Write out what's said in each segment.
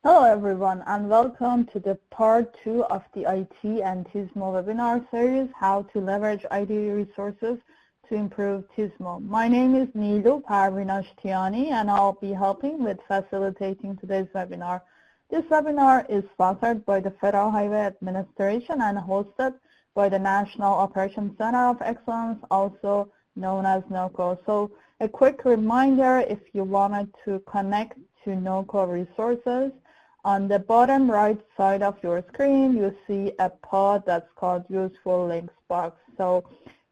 Hello everyone and welcome to the part 2 of the IT and TSMO webinar series, How to Leverage IT Resources to Improve TSMO. My name is Nilu Parvinashtiani and I'll be helping with facilitating today's webinar. This webinar is sponsored by the Federal Highway Administration and hosted by the National Operations Center of Excellence, also known as NOCO. So a quick reminder, if you wanted to connect to NOCO resources, on the bottom right side of your screen, you see a pod that's called Useful Links box. So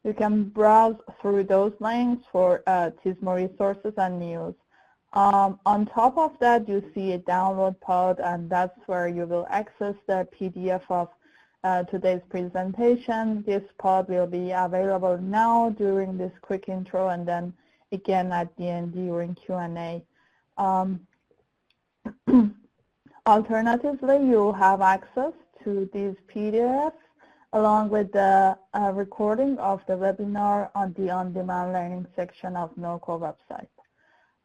you can browse through those links for TSMO resources and news. On top of that, you see a download pod, and that's where you will access the PDF of today's presentation. This pod will be available now during this quick intro and then again at the end during Q&A. Alternatively, you'll have access to these PDFs along with the recording of the webinar on the on-demand learning section of NOCO website.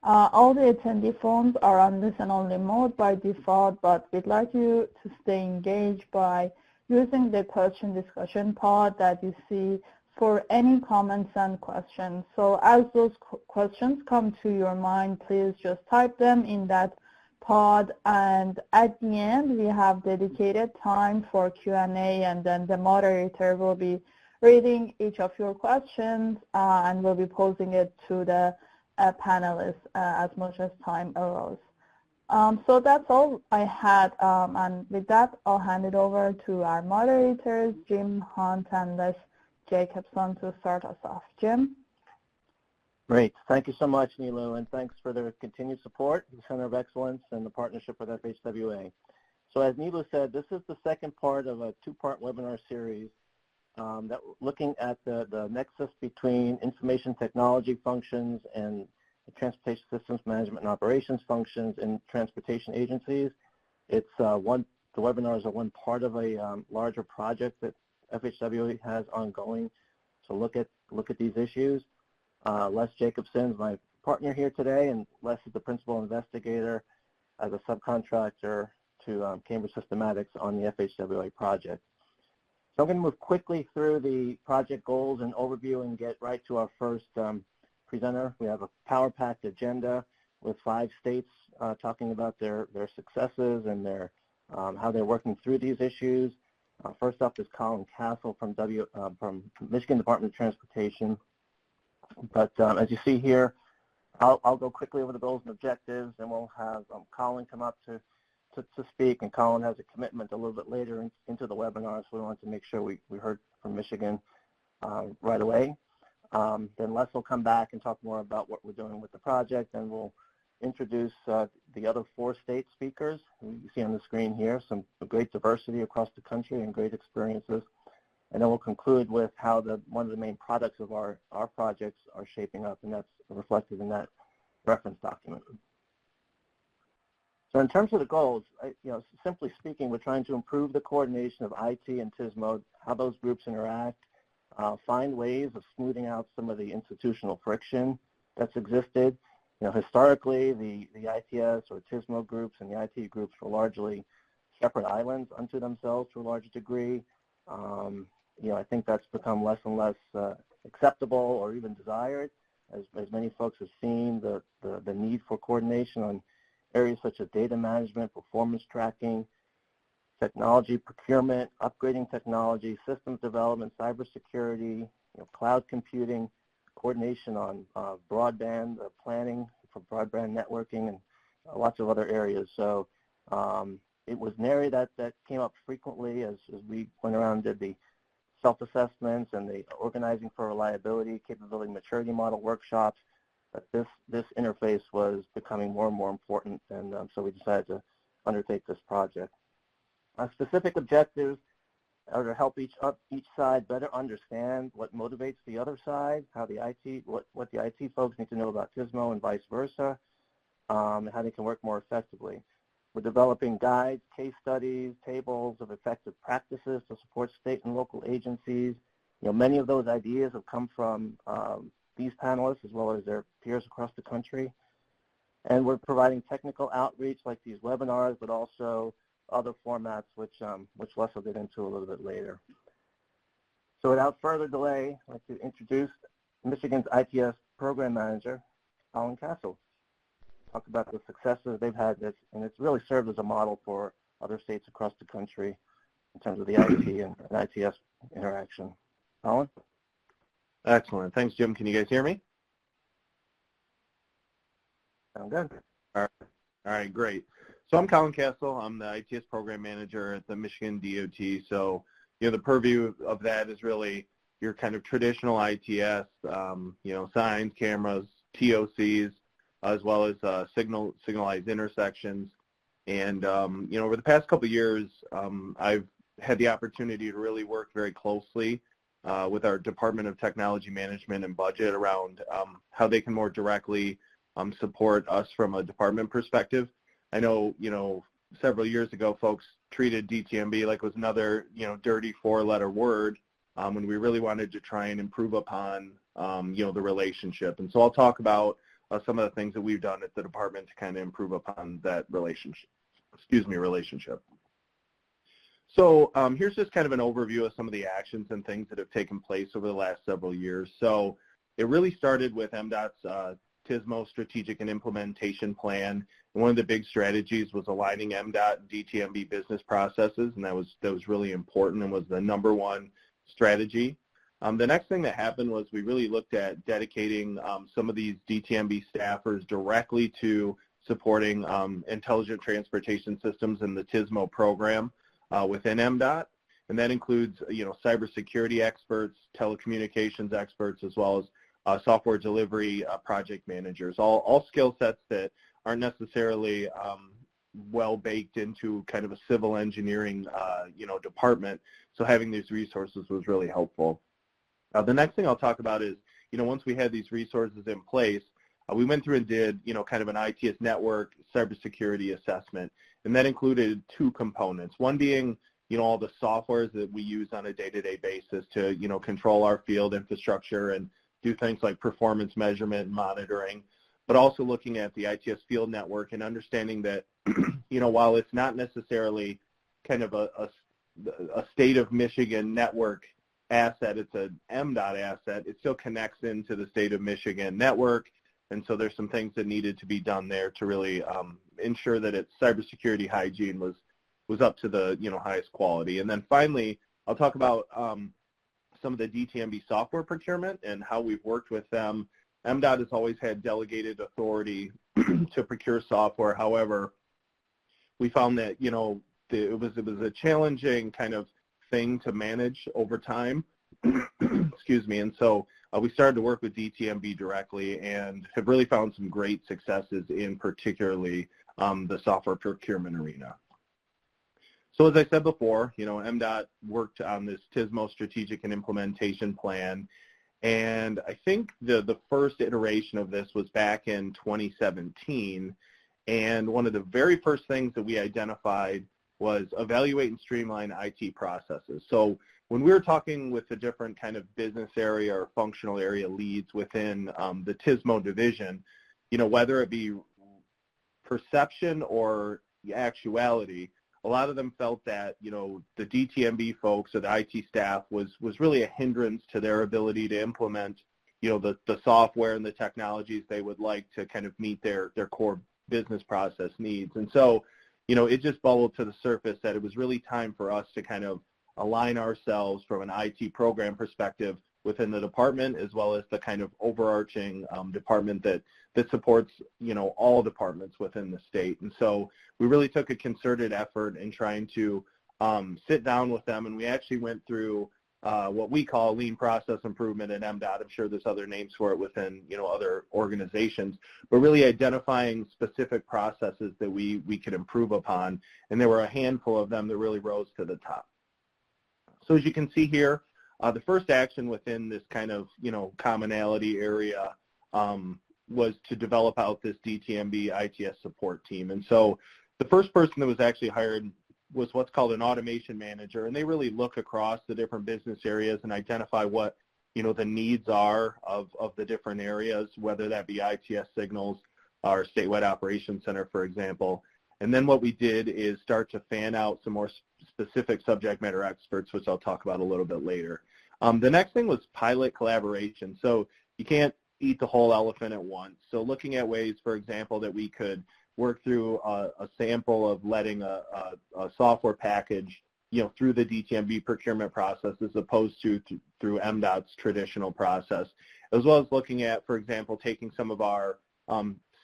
All the attendee phones are on listen-only mode by default, but we'd like you to stay engaged by using the question discussion pod that you see for any comments and questions. So as those questions come to your mind, please just type them in that pod, and at the end we have dedicated time for Q&A, and then the moderator will be reading each of your questions and will be posing it to the panelists as much as time allows. So that's all I had, and with that I'll hand it over to our moderators, Jim Hunt and Les Jacobson, to start us off. Jim? Great. Thank you so much, Nilu, and thanks for the continued support, the Center of Excellence, and the partnership with FHWA. So as Nilu said, this is the second part of a two-part webinar series that looking at the nexus between information technology functions and the transportation systems management and operations functions in transportation agencies. It's the webinars are one part of a larger project that FHWA has ongoing to look at these issues. Les Jacobson is my partner here today, and Les is the principal investigator as a subcontractor to Cambridge Systematics on the FHWA project. So I'm going to move quickly through the project goals and overview and get right to our first presenter. We have a power-packed agenda with 5 states talking about their successes and their how they're working through these issues. First up is Colin Castle from Michigan Department of Transportation. But as you see here, I'll go quickly over the goals and objectives, and we'll have Colin come up to speak. And Colin has a commitment a little bit later into the webinar, so we wanted to make sure we heard from Michigan right away. Then Les will come back and talk more about what we're doing with the project, and we'll introduce the other 4 state speakers you see on the screen here, some great diversity across the country and great experiences. And then we'll conclude with how one of the main products of our projects are shaping up, and that's reflected in that reference document. So in terms of the goals, simply speaking, we're trying to improve the coordination of IT and TSMO, how those groups interact, find ways of smoothing out some of the institutional friction that's existed. Historically, the ITS or TSMO groups and the IT groups were largely separate islands unto themselves to a large degree. I think that's become less and less acceptable or even desired, as many folks have seen the need for coordination on areas such as data management, performance tracking, technology procurement, upgrading technology, systems development, cybersecurity, cloud computing, coordination on broadband planning for broadband networking, and lots of other areas. So it was an area that came up frequently as we went around and did the self-assessments and the organizing for reliability, capability maturity model workshops, that this interface was becoming more and more important, and so we decided to undertake this project. Our specific objectives are to help each side better understand what motivates the other side, how what the IT folks need to know about TSMO and vice versa, and how they can work more effectively. We're developing guides, case studies, tables of effective practices to support state and local agencies. Many of those ideas have come from these panelists as well as their peers across the country. And we're providing technical outreach like these webinars, but also other formats, which Les will get into a little bit later. So without further delay, I'd like to introduce Michigan's ITS Program Manager, Colin Castle. Talk about the successes they've had, and it's really served as a model for other states across the country in terms of the IT and ITS interaction. Colin? Excellent. Thanks, Jim. Can you guys hear me? Sound good. All right, great. So I'm Colin Castle. I'm the ITS Program Manager at the Michigan DOT. So, the purview of that is really your kind of traditional ITS, signs, cameras, TOCs, as well as signalized intersections. And, over the past couple of years, I've had the opportunity to really work very closely with our Department of Technology Management and Budget around how they can more directly support us from a department perspective. I know, several years ago, folks treated DTMB like it was another, dirty four-letter word when we really wanted to try and improve upon, the relationship. And so I'll talk about some of the things that we've done at the department to kind of improve upon that relationship. So here's just kind of an overview of some of the actions and things that have taken place over the last several years. So it really started with MDOT's TSMO Strategic and Implementation Plan. And one of the big strategies was aligning MDOT and DTMB business processes, and that was really important and was the number one strategy. The next thing that happened was we really looked at dedicating some of these DTMB staffers directly to supporting intelligent transportation systems in the TSMO program within MDOT. And that includes, cybersecurity experts, telecommunications experts, as well as software delivery project managers, all skill sets that aren't necessarily well baked into kind of a civil engineering, department. So having these resources was really helpful. The next thing I'll talk about is, once we had these resources in place, we went through and did, kind of an ITS network cybersecurity assessment, and that included two components. One being, all the softwares that we use on a day-to-day basis to, control our field infrastructure and do things like performance measurement and monitoring, but also looking at the ITS field network and understanding that, while it's not necessarily kind of a state of Michigan network asset, it's an MDOT asset, it still connects into the state of Michigan network, and so there's some things that needed to be done there to really ensure that its cybersecurity hygiene was up to the highest quality. And then finally, I'll talk about some of the DTMB software procurement and how we've worked with them. MDOT has always had delegated authority to procure software. However, we found that it was a challenging kind of thing to manage over time. Excuse me. And so we started to work with DTMB directly and have really found some great successes in particularly the software procurement arena. So as I said before, MDOT worked on this TSMO Strategic and Implementation Plan, and I think the first iteration of this was back in 2017, and one of the very first things that we identified was evaluate and streamline IT processes. So when we were talking with the different kind of business area or functional area leads within the TSMO division, whether it be perception or actuality, a lot of them felt that, the DTMB folks or the IT staff was really a hindrance to their ability to implement, the software and the technologies they would like to kind of meet their core business process needs. And so, it just bubbled to the surface that it was really time for us to kind of align ourselves from an IT program perspective within the department, as well as the kind of overarching department that supports, all departments within the state. And so we really took a concerted effort in trying to sit down with them, and we actually went through what we call lean process improvement at MDOT. I'm sure there's other names for it within, other organizations, but really identifying specific processes that we could improve upon, and there were a handful of them that really rose to the top. So as you can see here, the first action within this kind of, commonality area was to develop out this DTMB ITS support team. And so the first person that was actually hired was what's called an automation manager, and they really look across the different business areas and identify what, the needs are of the different areas, whether that be ITS signals, our statewide operations center, for example. And then what we did is start to fan out some more specific subject matter experts, which I'll talk about a little bit later. The next thing was pilot collaboration. So you can't eat the whole elephant at once. So looking at ways, for example, that we could work through a sample of letting a software package, through the DTMB procurement process as opposed to through MDOT's traditional process, as well as looking at, for example, taking some of our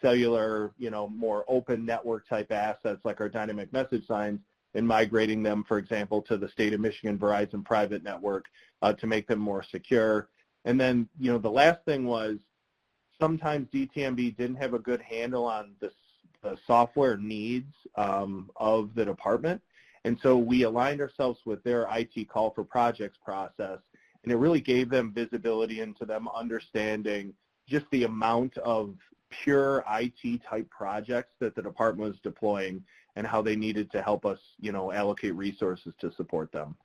cellular, more open network type assets like our dynamic message signs and migrating them, for example, to the state of Michigan Verizon private network to make them more secure. And then, the last thing was sometimes DTMB didn't have a good handle on the software needs of the department. And so we aligned ourselves with their IT call for projects process, and it really gave them visibility into them understanding just the amount of pure IT type projects that the department was deploying and how they needed to help us, allocate resources to support them.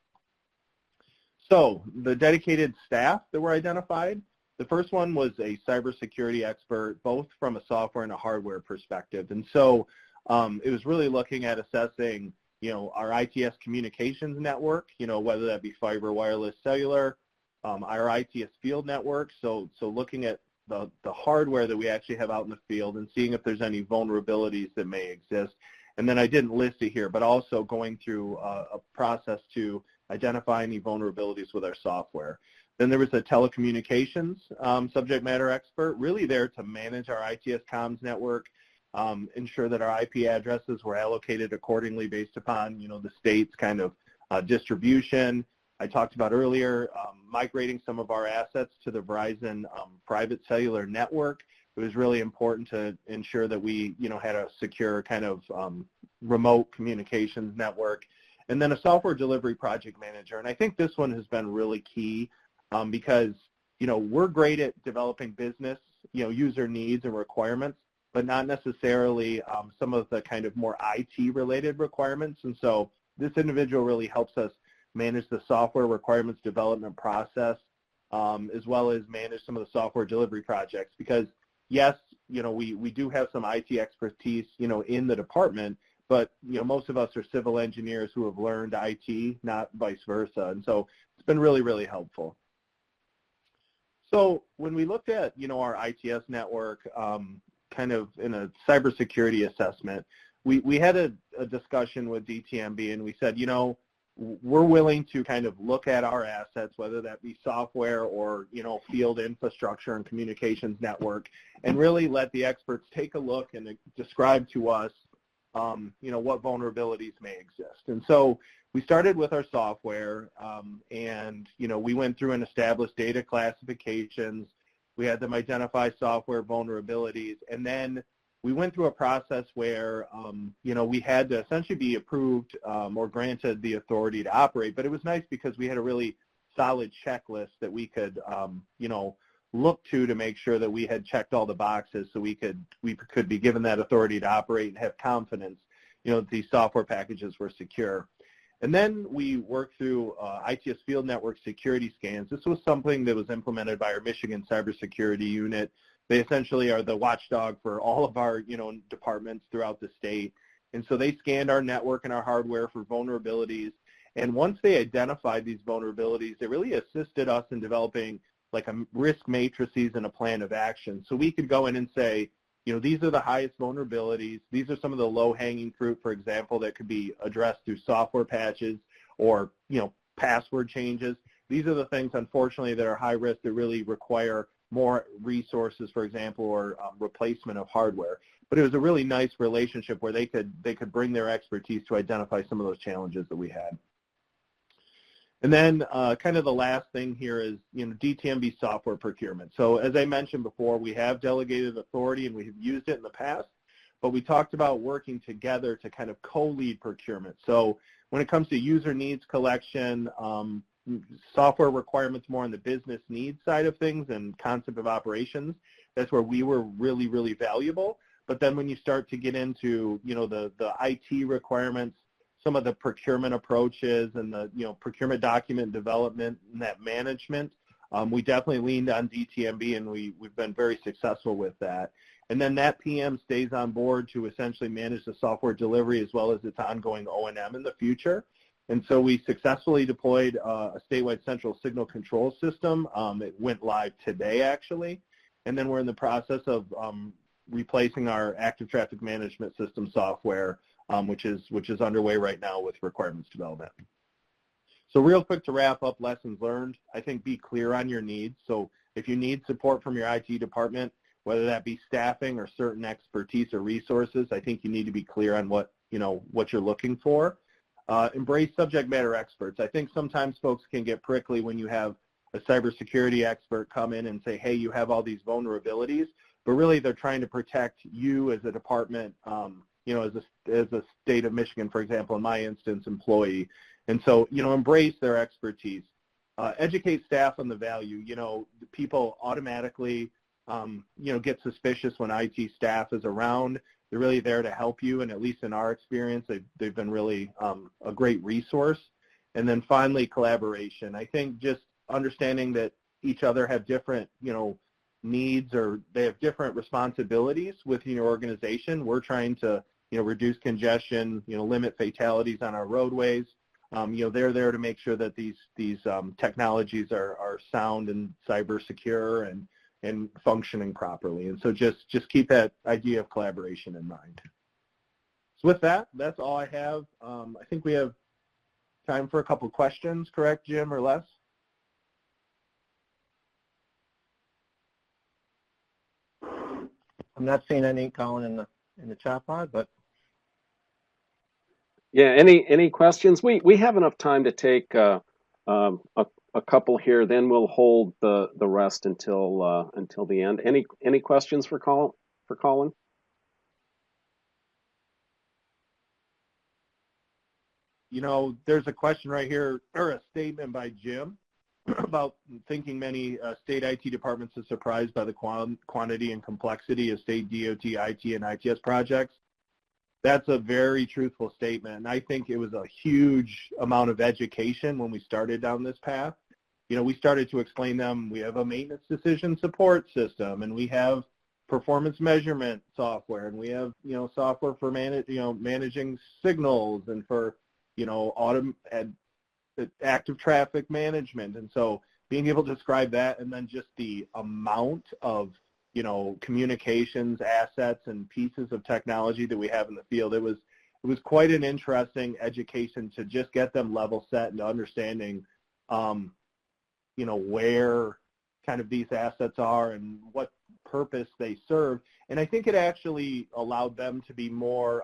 So the dedicated staff that were identified, the first one was a cybersecurity expert, both from a software and a hardware perspective. And so it was really looking at assessing, our ITS communications network, whether that be fiber, wireless, cellular, our ITS field network. So looking at the hardware that we actually have out in the field and seeing if there's any vulnerabilities that may exist. And then I didn't list it here, but also going through a process to identify any vulnerabilities with our software. Then there was a telecommunications subject matter expert, really there to manage our ITS comms network, ensure that our IP addresses were allocated accordingly based upon, the state's kind of distribution. I talked about earlier, migrating some of our assets to the Verizon private cellular network. It was really important to ensure that we, had a secure kind of remote communications network. And then a software delivery project manager. And I think this one has been really key because, we're great at developing business, user needs and requirements, but not necessarily some of the kind of more IT-related requirements. And so this individual really helps us manage the software requirements development process, as well as manage some of the software delivery projects. Because yes, we do have some IT expertise, in the department, but most of us are civil engineers who have learned IT, not vice versa. And so it's been really, really helpful. So when we looked at, our ITS network, kind of in a cybersecurity assessment, we had a discussion with DTMB, and we said, we're willing to kind of look at our assets, whether that be software or, field infrastructure and communications network, and really let the experts take a look and describe to us, what vulnerabilities may exist. And so we started with our software, and, we went through and established data classifications. We had them identify software vulnerabilities, and then we went through a process where, we had to essentially be approved or granted the authority to operate. But it was nice because we had a really solid checklist that we could, look to make sure that we had checked all the boxes so we could be given that authority to operate and have confidence, that these software packages were secure. And then we worked through ITS field network security scans. This was something that was implemented by our Michigan Cybersecurity Unit. They essentially are the watchdog for all of our, departments throughout the state. And so they scanned our network and our hardware for vulnerabilities. And once they identified these vulnerabilities, they really assisted us in developing like a risk matrices and a plan of action. So we could go in and say, these are the highest vulnerabilities. These are some of the low-hanging fruit, for example, that could be addressed through software patches or, password changes. These are the things, unfortunately, that are high risk that really require more resources, for example, or replacement of hardware. But it was a really nice relationship where they could bring their expertise to identify some of those challenges that we had. And then kind of the last thing here is, DTMB software procurement. So as I mentioned before, we have delegated authority and we have used it in the past, but we talked about working together to kind of co-lead procurement. So when it comes to user needs collection, software requirements more on the business needs side of things and concept of operations, that's where we were really, really valuable. But then when you start to get into, the IT requirements, some of the procurement approaches and the, procurement document development and that management, we definitely leaned on DTMB, and we've been very successful with that. And then that PM stays on board to essentially manage the software delivery as well as its ongoing O&M in the future. And so we successfully deployed a statewide central signal control system. It went live today, actually. And then we're in the process of replacing our active traffic management system software, which is underway right now with requirements development. So real quick to wrap up lessons learned, I think be clear on your needs. So if you need support from your IT department, whether that be staffing or certain expertise or resources, I think you need to be clear on what you're looking for. Embrace subject matter experts. I think sometimes folks can get prickly when you have a cybersecurity expert come in and say, hey, you have all these vulnerabilities, but really they're trying to protect you as a department, as a state of Michigan, for example, in my instance, employee. And so, embrace their expertise. Educate staff on the value. People automatically, get suspicious when IT staff is around. They're really there to help you, and at least in our experience, they've been really a great resource. And then finally, collaboration. I think just understanding that each other have different, needs, or they have different responsibilities within your organization. We're trying to, reduce congestion, limit fatalities on our roadways. They're there to make sure that these technologies are sound and cyber secure and functioning properly. And so just keep that idea of collaboration in mind. So with that, that's all I have. I think we have time for a couple of questions, correct, Jim or Les? I'm not seeing any, Colin, in the chat pod, but yeah, any questions? We have enough time to take a couple here. Then we'll hold the rest until the end. Any questions for Colin? There's a question right here, or a statement by Jim about thinking many state IT departments are surprised by the quantity and complexity of state DOT, IT, and ITS projects. That's a very truthful statement, and I think it was a huge amount of education when we started down this path. We started to explain them, we have a maintenance decision support system, and we have performance measurement software, and we have, software for managing signals and for, active traffic management. And so being able to describe that, and then just the amount of communications, assets, and pieces of technology that we have in the field, it was quite an interesting education to just get them level set into understanding, where kind of these assets are and what purpose they serve. And I think it actually allowed them to be more,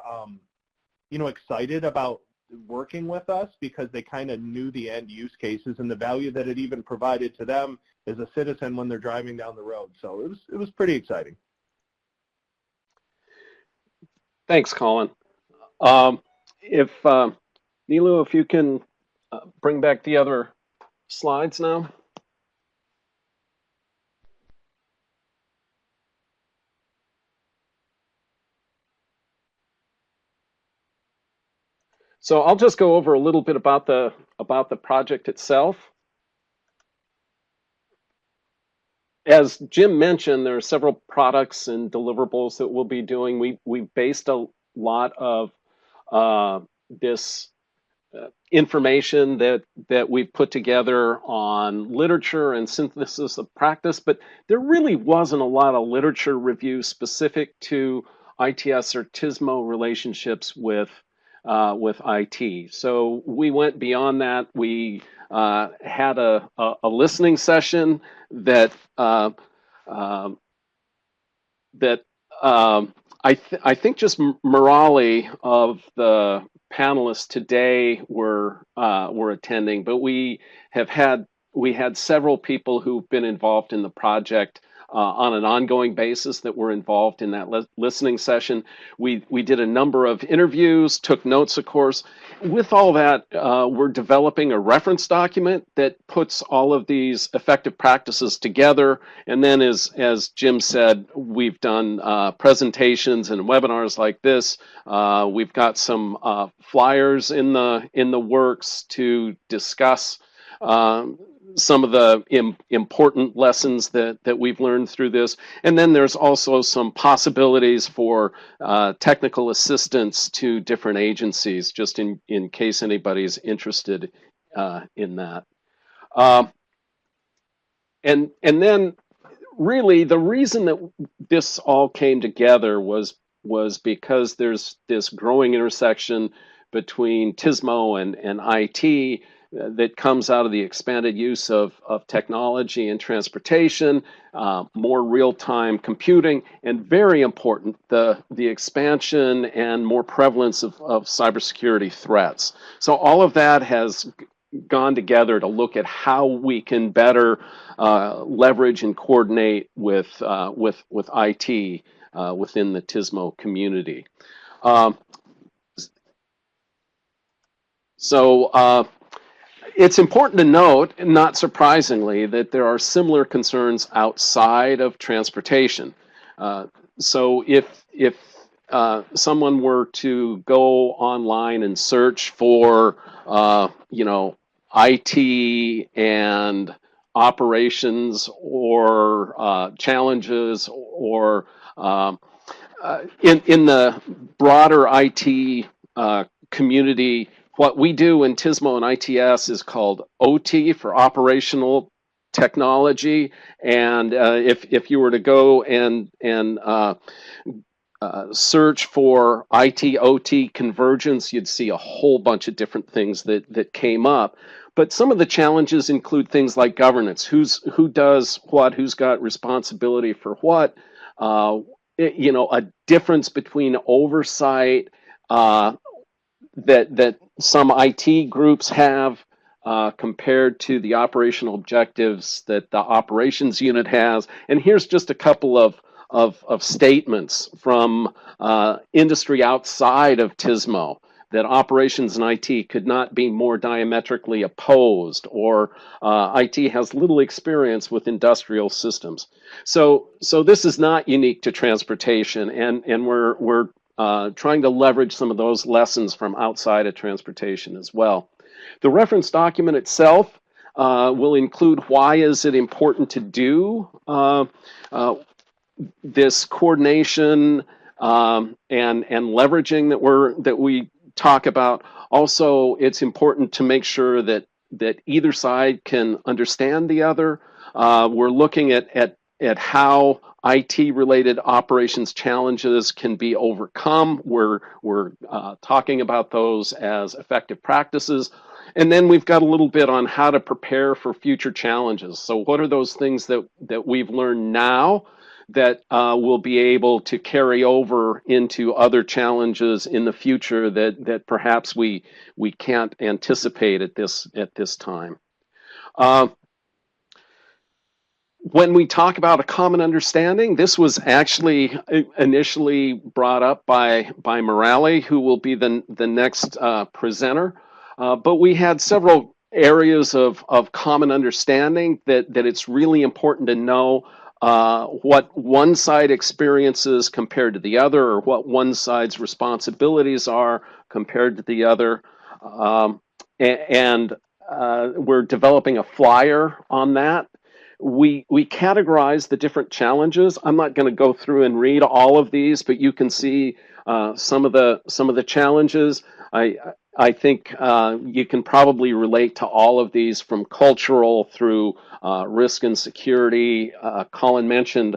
excited about working with us, because they kind of knew the end use cases and the value that it even provided to them as a citizen when they're driving down the road. So it was pretty exciting. Thanks, Colin. If Nilu, if you can bring back the other slides now. So I'll just go over a little bit about the project itself. As Jim mentioned, there are several products and deliverables that we'll be doing. We based a lot of this information that we've put together on literature and synthesis of practice, but there really wasn't a lot of literature review specific to ITS or TSMO relationships with IT. So we went beyond that. We had a listening session that I think just morale of the panelists today were attending, but we had several people who've been involved in the project on an ongoing basis that were involved in that listening session. We did a number of interviews, took notes, of course. With all that, we're developing a reference document that puts all of these effective practices together. And then, as Jim said, we've done presentations and webinars like this. We've got some flyers in the works to discuss some of the important lessons that we've learned through this. And then there's also some possibilities for technical assistance to different agencies, just in case anybody's interested in that. And then really the reason that this all came together was because there's this growing intersection between TSMO and IT that comes out of the expanded use of technology and transportation, more real-time computing, and very important, the expansion and more prevalence of cybersecurity threats. So all of that has gone together to look at how we can better leverage and coordinate with IT within the TSMO community. So it's important to note, not surprisingly, that there are similar concerns outside of transportation. So if someone were to go online and search for, IT and operations or challenges or in the broader IT community, what we do in TSMO and ITS is called OT, for operational technology. And if you were to go and search for IT-OT convergence, you'd see a whole bunch of different things that came up. But some of the challenges include things like governance. Who does what? Who's got responsibility for what? A difference between oversight that some IT groups have compared to the operational objectives that the operations unit has. And here's just a couple of statements from industry outside of TSMO, that operations and IT could not be more diametrically opposed, or IT has little experience with industrial systems. So this is not unique to transportation, and we're trying to leverage some of those lessons from outside of transportation as well. The reference document itself will include why is it important to do this coordination and leveraging that we talk about. Also, it's important to make sure that either side can understand the other. We're looking at how IT-related operations challenges can be overcome. We're talking about those as effective practices. And then we've got a little bit on how to prepare for future challenges. So what are those things that we've learned now that will be able to carry over into other challenges in the future that perhaps we can't anticipate at this time. When we talk about a common understanding, this was actually initially brought up by Morale, who will be the next presenter. But we had several areas of common understanding that it's really important to know what one side experiences compared to the other, or what one side's responsibilities are compared to the other. And we're developing a flyer on that. We categorize the different challenges. I'm not going to go through and read all of these, but you can see some of the challenges. I think you can probably relate to all of these, from cultural through risk and security. Colin mentioned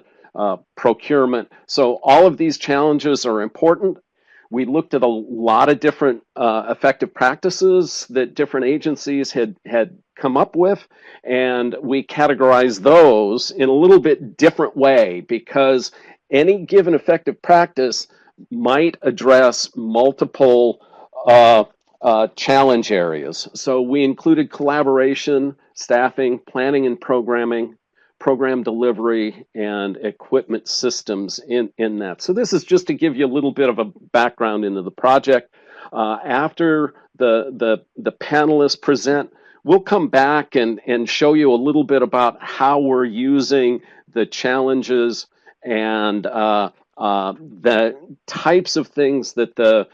procurement. So all of these challenges are important. We looked at a lot of different effective practices that different agencies had come up with, and we categorized those in a little bit different way, because any given effective practice might address multiple challenge areas. So we included collaboration, staffing, planning and programming, program delivery, and equipment systems in that. So this is just to give you a little bit of a background into the project. After the panelists present, we'll come back and show you a little bit about how we're using the challenges and the types of things that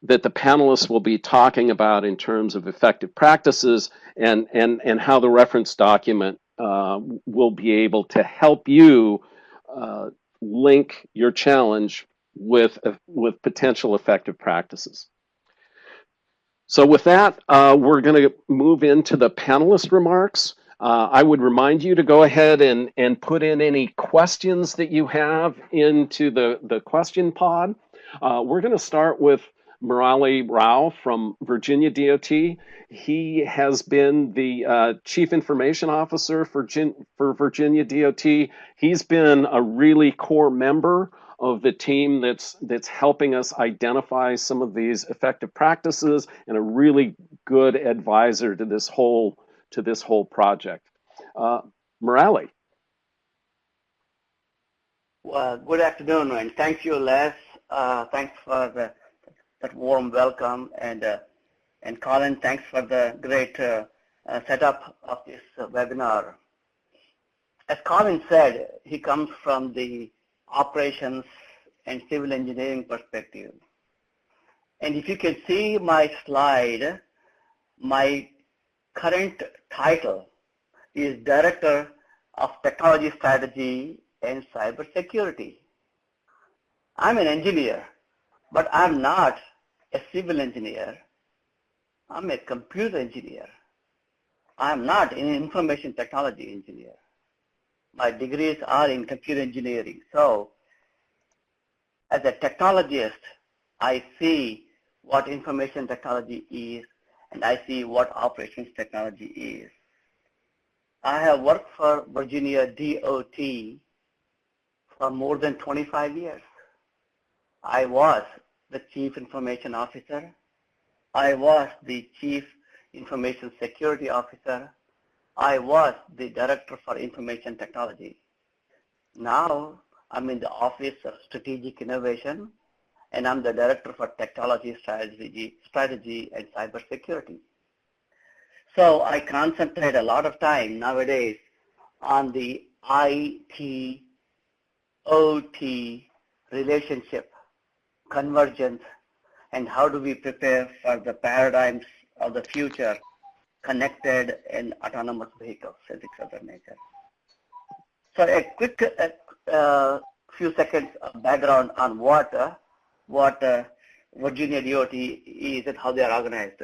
that the panelists will be talking about in terms of effective practices and how the reference document will be able to help you link your challenge with potential effective practices. So with that, we're going to move into the panelist remarks. I would remind you to go ahead and put in any questions that you have into the question pod. We're going to start with Murali Rao from Virginia DOT. He has been the Chief Information Officer for Virginia DOT. He's been a really core member of the team that's helping us identify some of these effective practices and a really good advisor to this whole project. Murali. Well, good afternoon, and thank you, Les. Thanks for that warm welcome, and Colin, thanks for the great setup of this webinar. As Colin said, he comes from the operations and civil engineering perspective. And if you can see my slide, my current title is Director of Technology Strategy and Cybersecurity. I'm an engineer, but I'm not a civil engineer. I'm a computer engineer. I'm not an information technology engineer. My degrees are in computer engineering. So as a technologist, I see what information technology is, and I see what operations technology is. I have worked for Virginia DOT for more than 25 years. I was the Chief Information Officer. I was the Chief Information Security Officer. I was the Director for Information Technology. Now I'm in the Office of Strategic Innovation, and I'm the Director for Technology Strategy and Cybersecurity. So I concentrate a lot of time nowadays on the IT-OT relationship, convergence, and how do we prepare for the paradigms of the future, connected and autonomous vehicles and things of that nature. So a quick few seconds of background on what Virginia DOT is and how they are organized.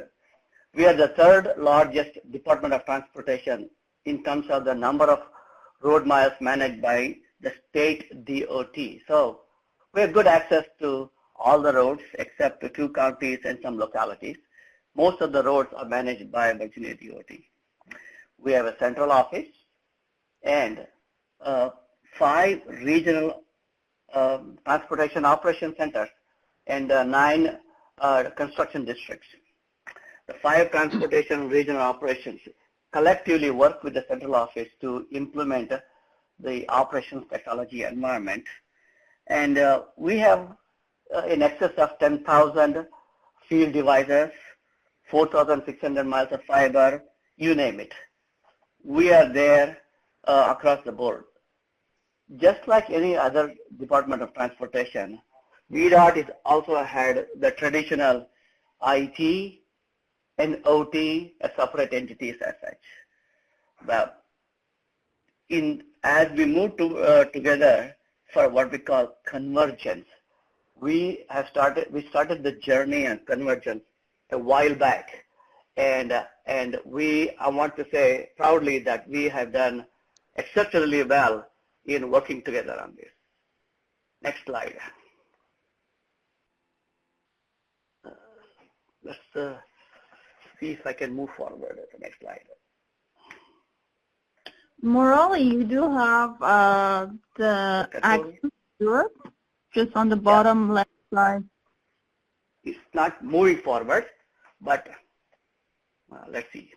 We are the third largest Department of Transportation in terms of the number of road miles managed by the state DOT. So we have good access to all the roads except 2 counties and some localities. Most of the roads are managed by Virginia DOT. We have a central office and 5 regional transportation operation centers and 9 construction districts. The 5 transportation regional operations collectively work with the central office to implement the operations technology environment. And we have in excess of 10,000 field devices, 4,600 miles of fiber, you name it. We are there across the board. Just like any other Department of Transportation, VDOT is also had the traditional IT and OT as separate entities as such. But as we move together for what we call convergence, we started the journey on convergence a while back, and I want to say proudly that we have done exceptionally well in working together on this. Next slide. Let's see if I can move forward to the next slide. Murali, you do have the access to Europe just on the bottom left side. It's not moving forward, but let's see.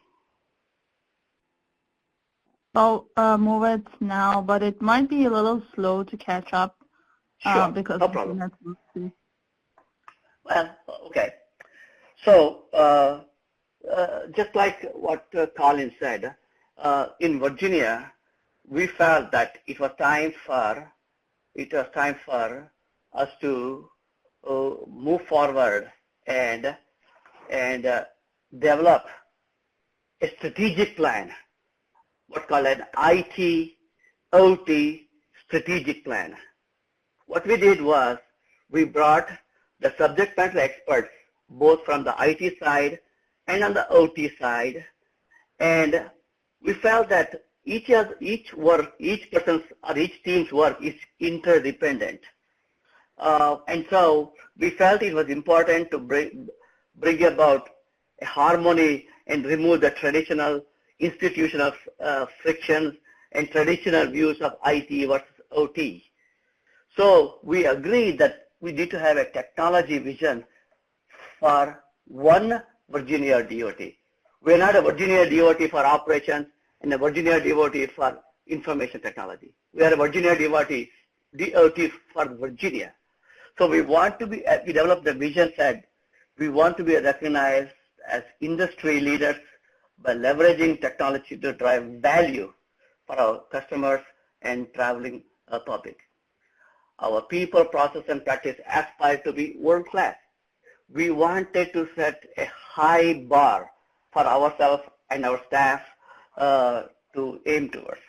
I'll move it now, but it might be a little slow to catch up. Sure, because no problem. Well, okay. So just like what Colin said, in Virginia, we felt that it was time for us to move forward and develop a strategic plan, what's called an IT-OT strategic plan. What we did was we brought the subject matter experts both from the IT side and on the OT side, and we felt that each person's or each team's work is interdependent. And so we felt it was important to bring about a harmony and remove the traditional institutional frictions and traditional views of IT versus OT. So we agreed that we need to have a technology vision for one Virginia DOT. We're not a Virginia DOT for operations and a Virginia DOT for information technology. We are a Virginia DOT for Virginia. So we want to be, we developed the vision said, we want to be recognized as industry leaders by leveraging technology to drive value for our customers and traveling public. Our people, process, and practice aspire to be world-class. We wanted to set a high bar for ourselves and our staff to aim towards.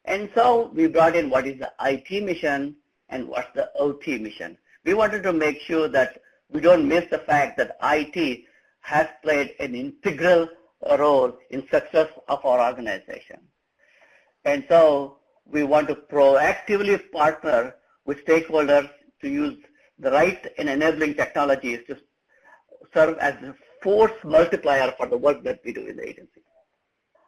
And so we brought in what is the IT mission and what's the OT mission. We wanted to make sure that we don't miss the fact that IT has played an integral role in success of our organization. And so we want to proactively partner with stakeholders to use the right and enabling technologies to serve as a force multiplier for the work that we do in the agency.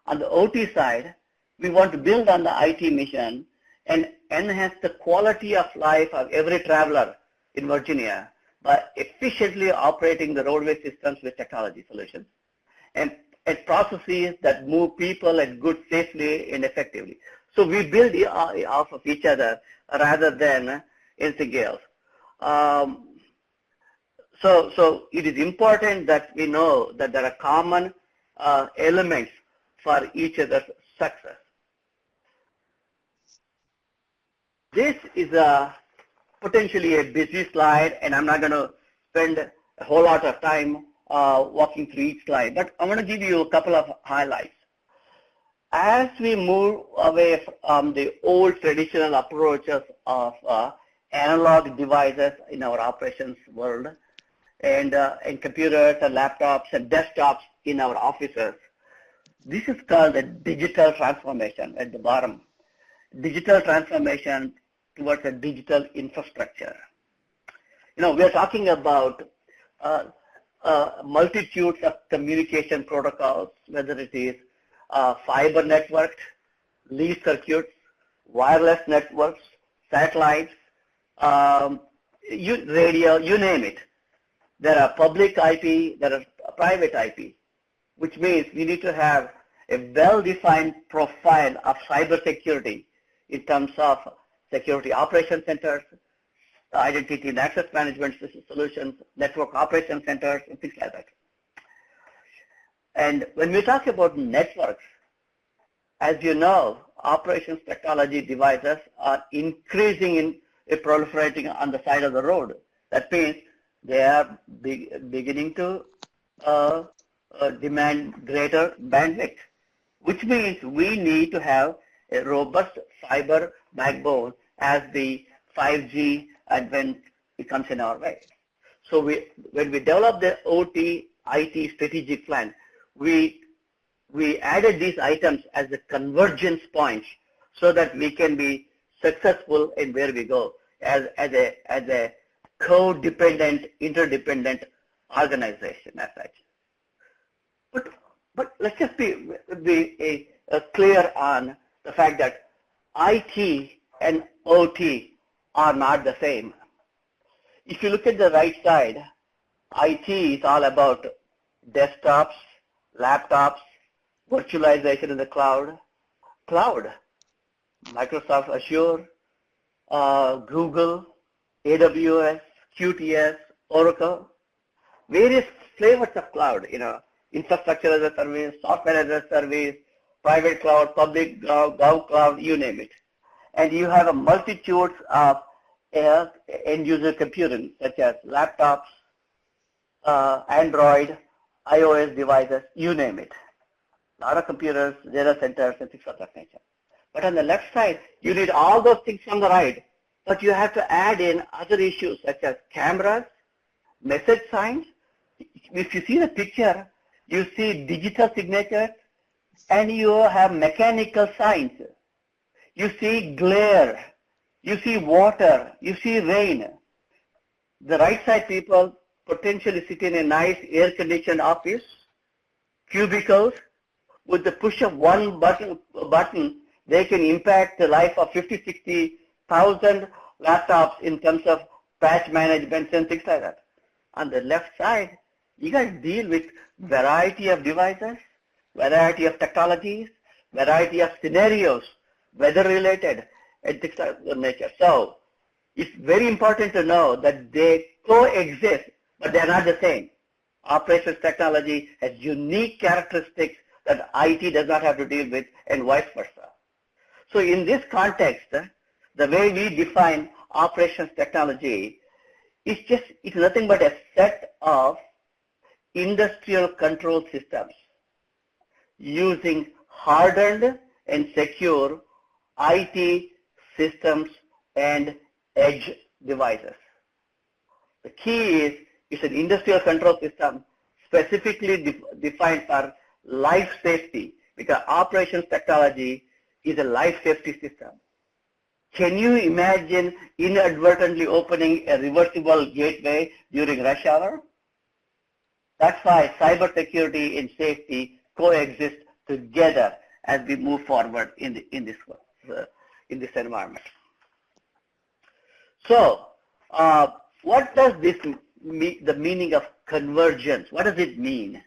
On the OT side, we want to build on the IT mission and enhance the quality of life of every traveler in Virginia by efficiently operating the roadway systems with technology solutions and processes that move people and goods safely and effectively. So we build off of each other rather than anything else. So it is important that we know that there are common elements for each other's success. This is potentially a busy slide, and I'm not going to spend a whole lot of time walking through each slide, but I'm going to give you a couple of highlights. As we move away from the old traditional approaches of analog devices in our operations world and computers and laptops and desktops in our offices, this is called a digital transformation at the bottom. Digital transformation towards a digital infrastructure. You know, we are talking about multitudes of communication protocols, whether it is fiber networks, leaf circuits, wireless networks, satellites, radio, you name it. There are public IP, there are private IP, which means we need to have a well-defined profile of cybersecurity in terms of security operation centers, identity and access management solutions, network operation centers, and things like that. And when we talk about networks, as you know, operations technology devices are increasing in proliferating on the side of the road. That means they are beginning to demand greater bandwidth, which means we need to have a robust fiber backbone as the 5G advent becomes in our way. So when we developed the OT IT strategic plan, we added these items as the convergence points so that we can be successful in where we go as a codependent, interdependent organization as such. But let's just be clear on the fact that IT and OT are not the same. If you look at the right side, IT is all about desktops, laptops, virtualization in the cloud, Microsoft Azure, Google, AWS, QTS, Oracle, various flavors of cloud, you know, infrastructure as a service, software as a service, private cloud, public cloud, gov cloud, you name it. And you have a multitude of end user computing, such as laptops, Android, iOS devices, you name it. A lot of computers, data centers, and things of that nature. But on the left side, you need all those things on the right, but you have to add in other issues such as cameras, message signs. If you see the picture, you see digital signatures, and you have mechanical signs. You see glare, you see water, you see rain. The right side people potentially sit in a nice air-conditioned office, cubicles. With the push of one button, they can impact the life of 50, 60,000 laptops in terms of patch management and things like that. On the left side, you guys deal with variety of devices, variety of technologies, variety of scenarios, weather-related, and things of that nature. So it's very important to know that they coexist, but they're not the same. Operations technology has unique characteristics that IT does not have to deal with, and vice versa. So in this context, the way we define operations technology is it's nothing but a set of industrial control systems using hardened and secure IT systems and edge devices. The key is it's an industrial control system specifically defined for life safety, because operations technology is a life safety system. Can you imagine inadvertently opening a reversible gateway during rush hour? That's why cybersecurity and safety coexist together as we move forward in this environment. So, what does this the meaning of convergence? What does it mean?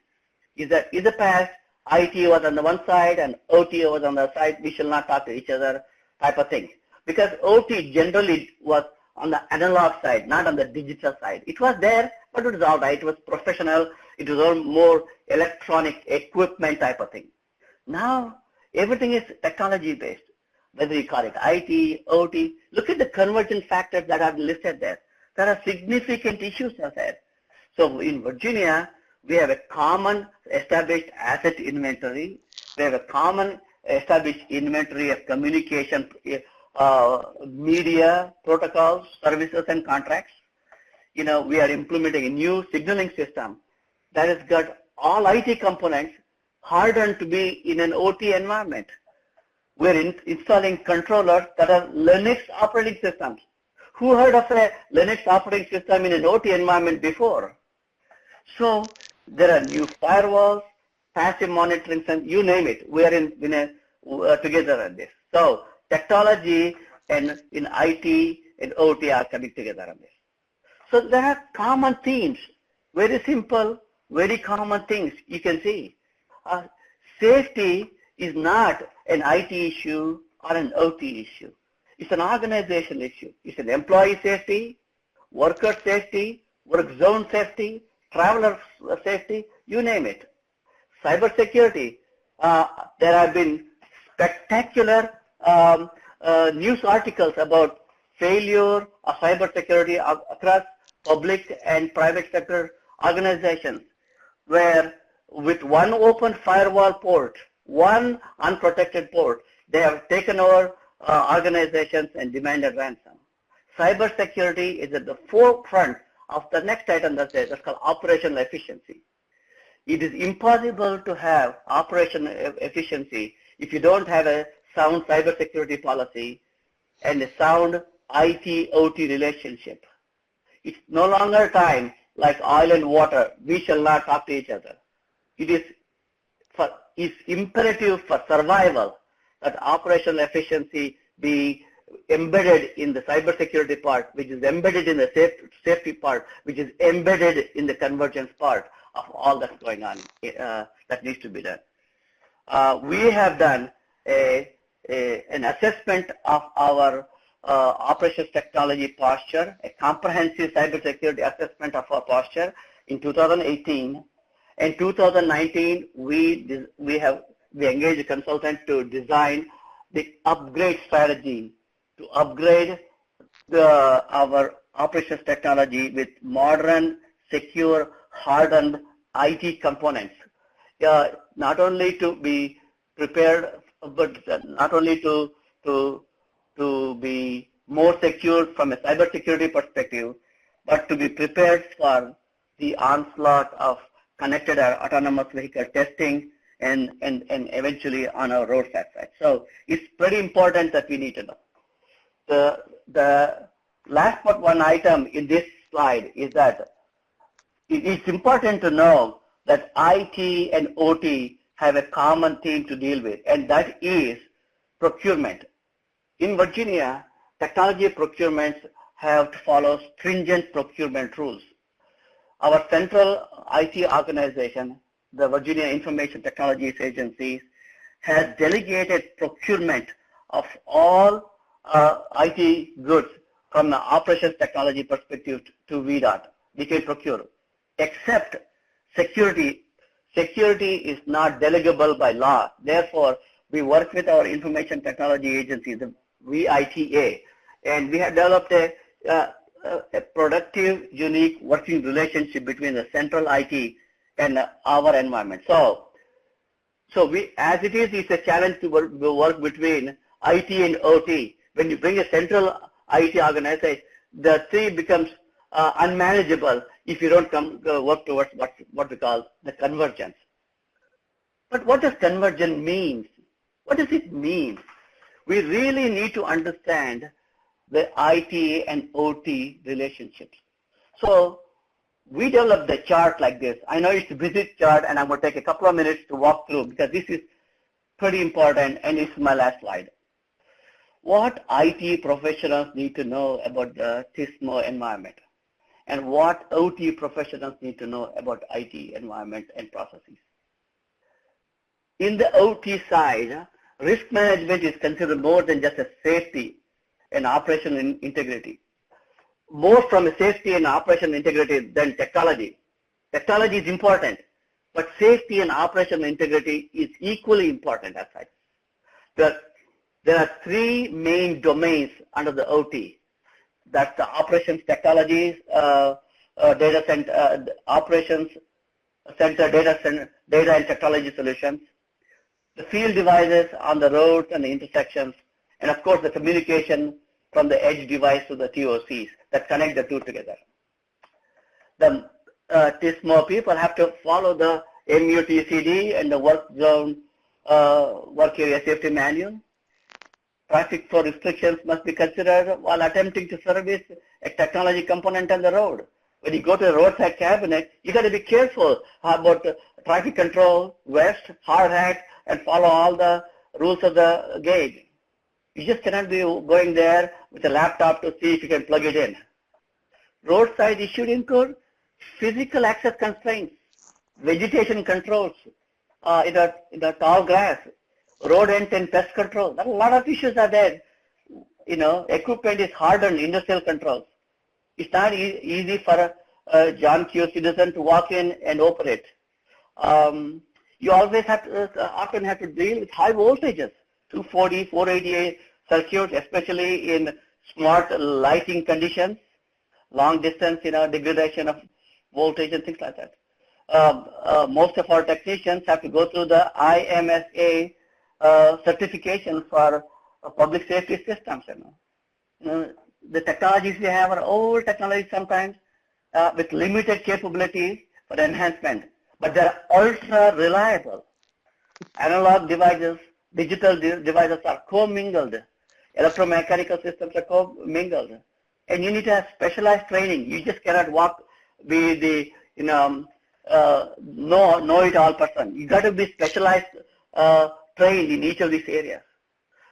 Is that in the past, IT was on the one side and OT was on the other side, we shall not talk to each other type of thing. Because OT generally was on the analog side, not on the digital side. It was there, but it was all right. It was professional. It was all more electronic equipment type of thing. Now, everything is technology based, whether you call it IT, OT. Look at the convergence factors that are listed there. There are significant issues ahead. So in Virginia, we have a common established asset inventory. We have a common established inventory of communication, media, protocols, services, and contracts. We are implementing a new signaling system that has got all IT components hardened to be in an OT environment. We're installing controllers that are Linux operating systems. Who heard of a Linux operating system in an OT environment before? So there are new firewalls, passive monitoring, and you name it. We are together on this. So technology and in IT and OT are coming together on this. So there are common themes, very simple, very common things you can see. Safety is not an IT issue or an OT issue. It's an organization issue. It's an employee safety, worker safety, work zone safety, traveler safety, you name it. Cybersecurity, there have been spectacular news articles about failure of cybersecurity across public and private sector organizations, where with one open firewall port, one unprotected port, they have taken over organizations and demanded ransom. Cybersecurity is at the forefront of the next item that's called operational efficiency. It is impossible to have operational efficiency if you don't have a sound cybersecurity policy and a sound IT-OT relationship. It's no longer time like oil and water. We shall not talk to each other. It is imperative for survival that operational efficiency be embedded in the cybersecurity part, which is embedded in the safety part, which is embedded in the convergence part of all that's going on that needs to be done. We have done an assessment of our operations technology posture, a comprehensive cybersecurity assessment of our posture in 2018. In 2019, we engaged a consultant to design the upgrade strategy to upgrade our operations technology with modern, secure, hardened IT components, not only to be prepared, but not only to be more secure from a cybersecurity perspective, but to be prepared for the onslaught of connected autonomous vehicle testing and eventually on our roadside side. So it's pretty important that we need to know. The last but one item in this slide is that it's important to know that IT and OT have a common theme to deal with, and that is procurement. In Virginia, technology procurements have to follow stringent procurement rules. Our central IT organization, the Virginia Information Technologies Agency, has delegated procurement of all IT goods from the operations technology perspective to VDOT. We can procure, except security. Security is not delegable by law. Therefore, we work with our information technology agency, the VITA, and we have developed a productive, unique working relationship between the central IT and our environment. So we, as it is, it's a challenge to work between IT and OT. When you bring a central IT organization, the three becomes unmanageable if you don't work towards what we call the convergence. But what does convergence mean? What does it mean? We really need to understand the IT and OT relationships. So we developed the chart like this. I know it's a busy chart, and I'm going to take a couple of minutes to walk through because this is pretty important, and it's my last slide. What IT professionals need to know about the TSMO environment, and what OT professionals need to know about IT environment and processes. In the OT side, risk management is considered more than just a safety and operational integrity. More from a safety and operational integrity than technology. Technology is important, but safety and operational integrity is equally important as such. There are three main domains under the OT. That's the operations technologies, data center, operations center, data and technology solutions, the field devices on the roads and the intersections, and of course the communication from the edge device to the TOCs that connect the two together. The TSMO people have to follow the MUTCD and the work zone, work area safety manual. Traffic flow restrictions must be considered while attempting to service a technology component on the road. When you go to a roadside cabinet, you got to be careful about traffic control, vest, hard hat, and follow all the rules of the gauge. You just cannot be going there with a laptop to see if you can plug it in. Roadside issues include physical access constraints, vegetation controls in the tall grass, rodent and pest control. A lot of issues are there. You know, equipment is hardened, industrial controls. It's not easy for a John Q citizen to walk in and operate. You always often have to deal with high voltages, 240, 488 circuits, especially in smart lighting conditions, long distance, degradation of voltage and things like that. Most of our technicians have to go through the IMSA certification for public safety systems. The technologies we have are old technologies sometimes with limited capabilities for enhancement, but they're ultra reliable. Analog devices, digital devices are commingled. Electromechanical systems are commingled. And you need to have specialized training. You just cannot be the know-it-all person. You got to be specialized, trained in each of these areas.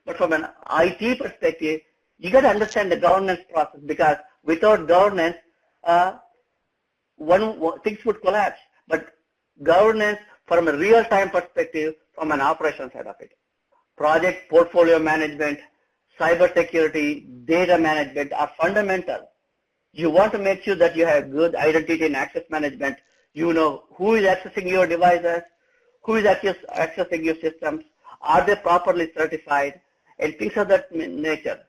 But from an IT perspective, you got to understand the governance process, because without governance, things would collapse. But governance from a real-time perspective, from an operation side of it. Project portfolio management, cybersecurity, data management are fundamental. You want to make sure that you have good identity and access management. You know who is accessing your devices, who is accessing your systems, are they properly certified, and things of that nature.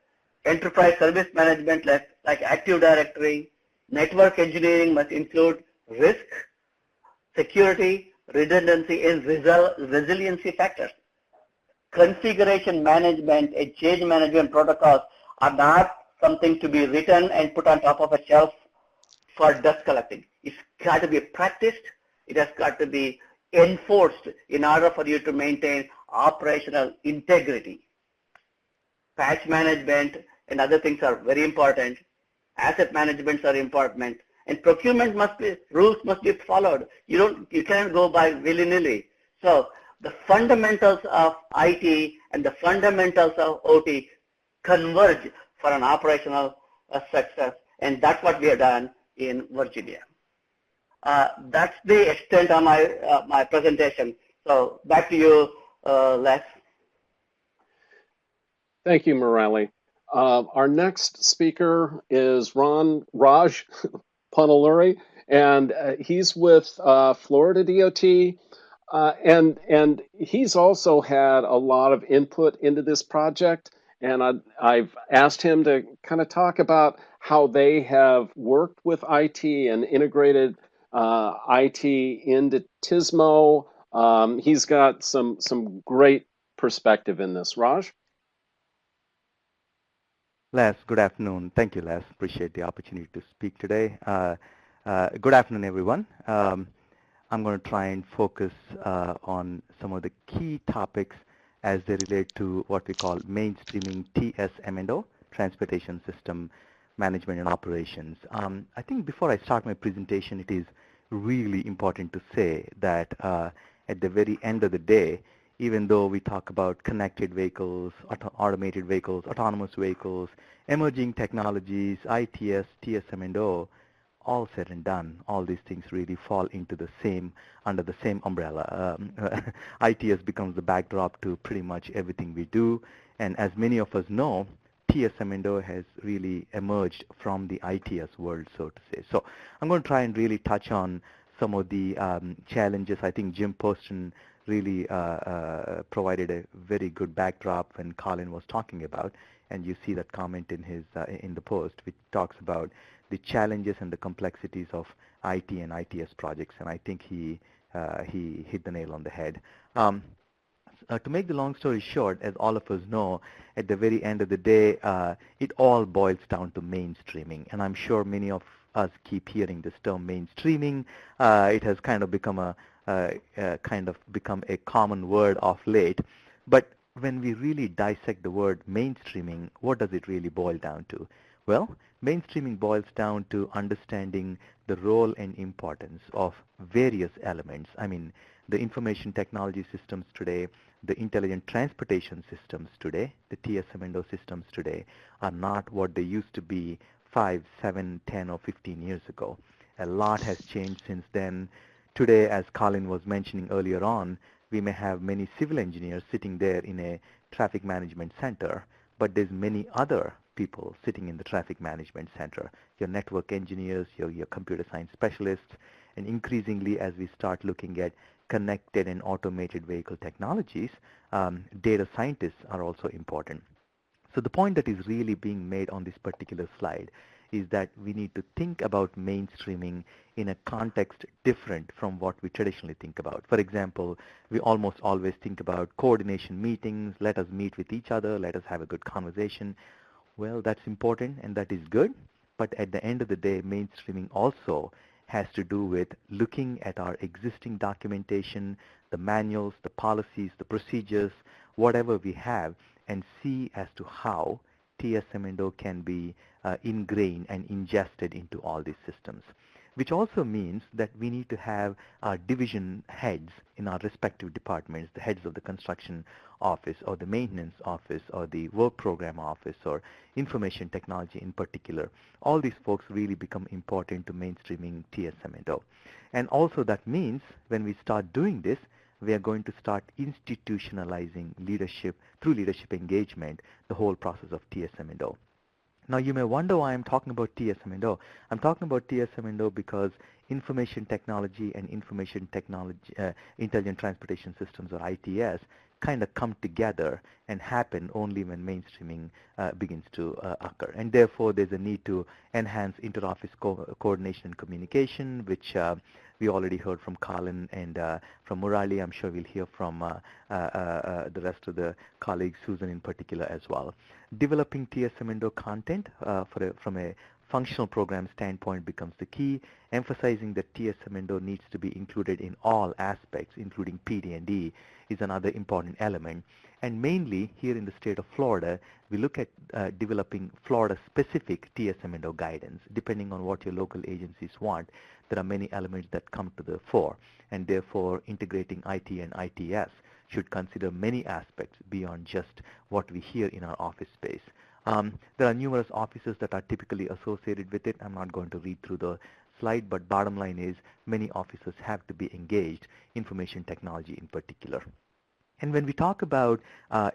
Enterprise service management like Active Directory, network engineering must include risk, security, redundancy, and resiliency factors. Configuration management and change management protocols are not something to be written and put on top of a shelf for dust collecting. It's got to be practiced. It has got to be enforced in order for you to maintain operational integrity. Patch management and other things are very important. Asset management are important. And procurement rules must be followed. You can't go by willy-nilly. So the fundamentals of IT and the fundamentals of OT converge for an operational success, and that's what we have done in Virginia. That's the extent of my presentation. So back to you, Les. Thank you, Murali. Our next speaker is Raj Panaluri, and he's with Florida DOT, and he's also had a lot of input into this project. And I've asked him to kind of talk about how they have worked with IT and integrated IT into TSMO. He's got some great perspective in this. Raj? Les, good afternoon. Thank you, Les. Appreciate the opportunity to speak today. Good afternoon, everyone. I'm going to try and focus on some of the key topics as they relate to what we call mainstreaming TSMO, Transportation System Management and Operations. I think before I start my presentation, it is really important to say that at the very end of the day, even though we talk about connected vehicles, automated vehicles, autonomous vehicles, emerging technologies, ITS, TSMO, all said and done, all these things really fall into the same, under the same umbrella. ITS becomes the backdrop to pretty much everything we do. And as many of us know, TSMO has really emerged from the ITS world, so to say. So I'm going to try and really touch on some of the challenges. I think Jim Poston really provided a very good backdrop when Colin was talking about, and you see that comment in his in the post, which talks about the challenges and the complexities of IT and ITS projects, and I think he hit the nail on the head. To make the long story short, as all of us know, at the very end of the day, it all boils down to mainstreaming, and I'm sure many of us keep hearing this term mainstreaming. It has kind of become a common word of late, but when we really dissect the word mainstreaming, what does it really boil down to? Well, mainstreaming boils down to understanding the role and importance of various elements. I mean, the information technology systems today, the intelligent transportation systems today, the TSMO systems today are not what they used to be 5, 7, 10, or 15 years ago. A lot has changed since then. Today, as Colin was mentioning earlier on, we may have many civil engineers sitting there in a traffic management center, but there's many other people sitting in the traffic management center, your network engineers, your computer science specialists, and increasingly as we start looking at connected and automated vehicle technologies, data scientists are also important. So the point that is really being made on this particular slide is that we need to think about mainstreaming in a context different from what we traditionally think about. For example, we almost always think about coordination meetings, let us meet with each other, let us have a good conversation. Well, that's important and that is good, but at the end of the day, mainstreaming also has to do with looking at our existing documentation, the manuals, the policies, the procedures, whatever we have, and see as to how TSMO can be ingrained and ingested into all these systems, which also means that we need to have our division heads in our respective departments, the heads of the construction office or the maintenance office or the work program office or information technology in particular. All these folks really become important to mainstreaming TSMO. And also that means when we start doing this, we are going to start institutionalizing leadership through leadership engagement, the whole process of TSMO. Now you may wonder why I'm talking about TSMO. I'm talking about TSMO because information technology and information technology, intelligent transportation systems or ITS kind of come together and happen only when mainstreaming begins to occur. And therefore, there's a need to enhance inter-office coordination and communication, which we already heard from Colin and from Murali. I'm sure we'll hear from the rest of the colleagues, Susan in particular as well. Developing TSM content from a functional program standpoint becomes the key, emphasizing that TSM needs to be included in all aspects, including PD&E, is another important element. And mainly here in the state of Florida, we look at developing Florida-specific TSM guidance. Depending on what your local agencies want, there are many elements that come to the fore, and therefore integrating IT and ITS should consider many aspects beyond just what we hear in our office space. There are numerous offices that are typically associated with it. I'm not going to read through the slide, but bottom line is many offices have to be engaged, information technology in particular. And when we talk about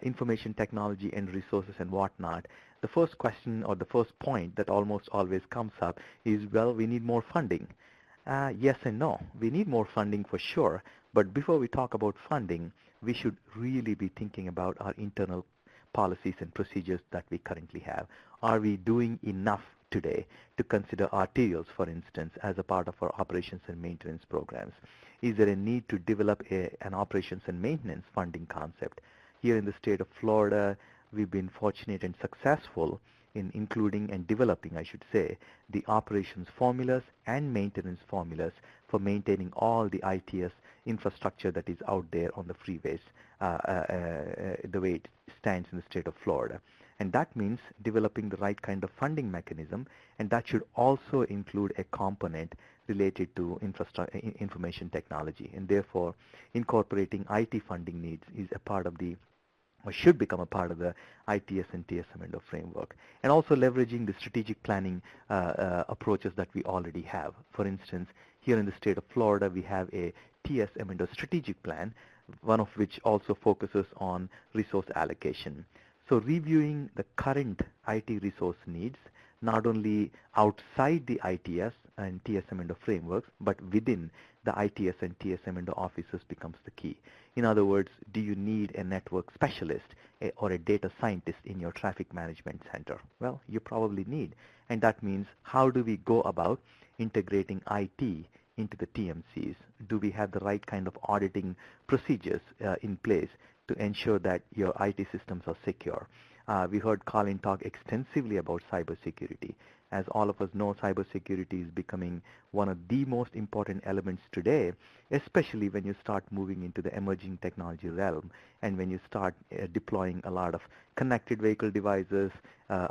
information technology and resources and whatnot, the first question or the first point that almost always comes up is, well, we need more funding. Yes and no. We need more funding for sure, but before we talk about funding, we should really be thinking about our internal policies and procedures that we currently have. Are we doing enough today to consider arterials, for instance, as a part of our operations and maintenance programs? Is there a need to develop an operations and maintenance funding concept? Here in the state of Florida, we've been fortunate and successful in including and developing, I should say, the operations formulas and maintenance formulas for maintaining all the ITS infrastructure that is out there on the freeways the way it stands in the state of Florida. And that means developing the right kind of funding mechanism, and that should also include a component related to information technology. And therefore, incorporating IT funding needs is a part of the or should become a part of the ITS and TSM framework. And also leveraging the strategic planning approaches that we already have. For instance, here in the state of Florida, we have a TSM strategic plan, one of which also focuses on resource allocation. So reviewing the current IT resource needs, not only outside the ITS and TSM frameworks, but within the ITS and TSM offices becomes the key. In other words, do you need a network specialist or a data scientist in your traffic management center? Well, you probably need. And that means how do we go about integrating IT into the TMCs? Do we have the right kind of auditing procedures in place to ensure that your IT systems are secure? We heard Colin talk extensively about cybersecurity. As all of us know, cybersecurity is becoming one of the most important elements today, especially when you start moving into the emerging technology realm and when you start deploying a lot of connected vehicle devices,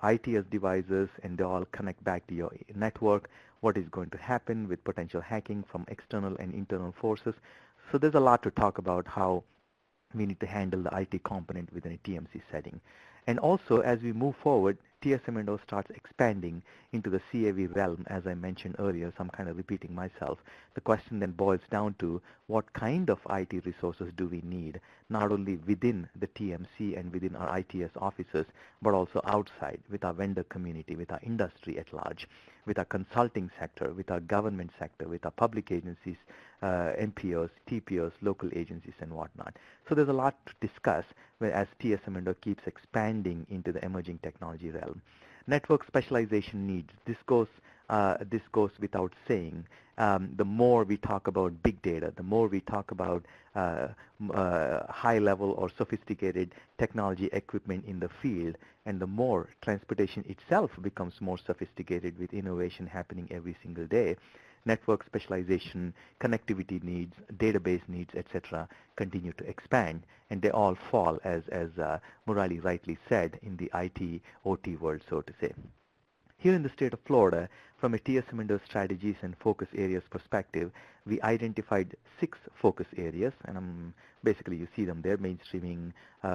ITS devices, and they all connect back to your network. What is going to happen with potential hacking from external and internal forces? So there's a lot to talk about how we need to handle the IT component within a TMC setting. And also, as we move forward, TSM starts expanding into the CAV realm, as I mentioned earlier, so I'm kind of repeating myself. The question then boils down to what kind of IT resources do we need, not only within the TMC and within our ITS offices, but also outside with our vendor community, with our industry at large, with our consulting sector, with our government sector, with our public agencies, MPOs, TPOs, local agencies, and whatnot. So there's a lot to discuss as TSM keeps expanding into the emerging technology realm. Network specialization needs. This goes without saying. The more we talk about big data, the more we talk about high-level or sophisticated technology equipment in the field, and the more transportation itself becomes more sophisticated with innovation happening every single day, network specialization, connectivity needs, database needs, etc., continue to expand, and they all fall, as Murali rightly said, in the IT, OT world, so to say. Here in the state of Florida, from a TSM strategies and focus areas perspective, we identified 6 focus areas, and basically you see them there: mainstreaming,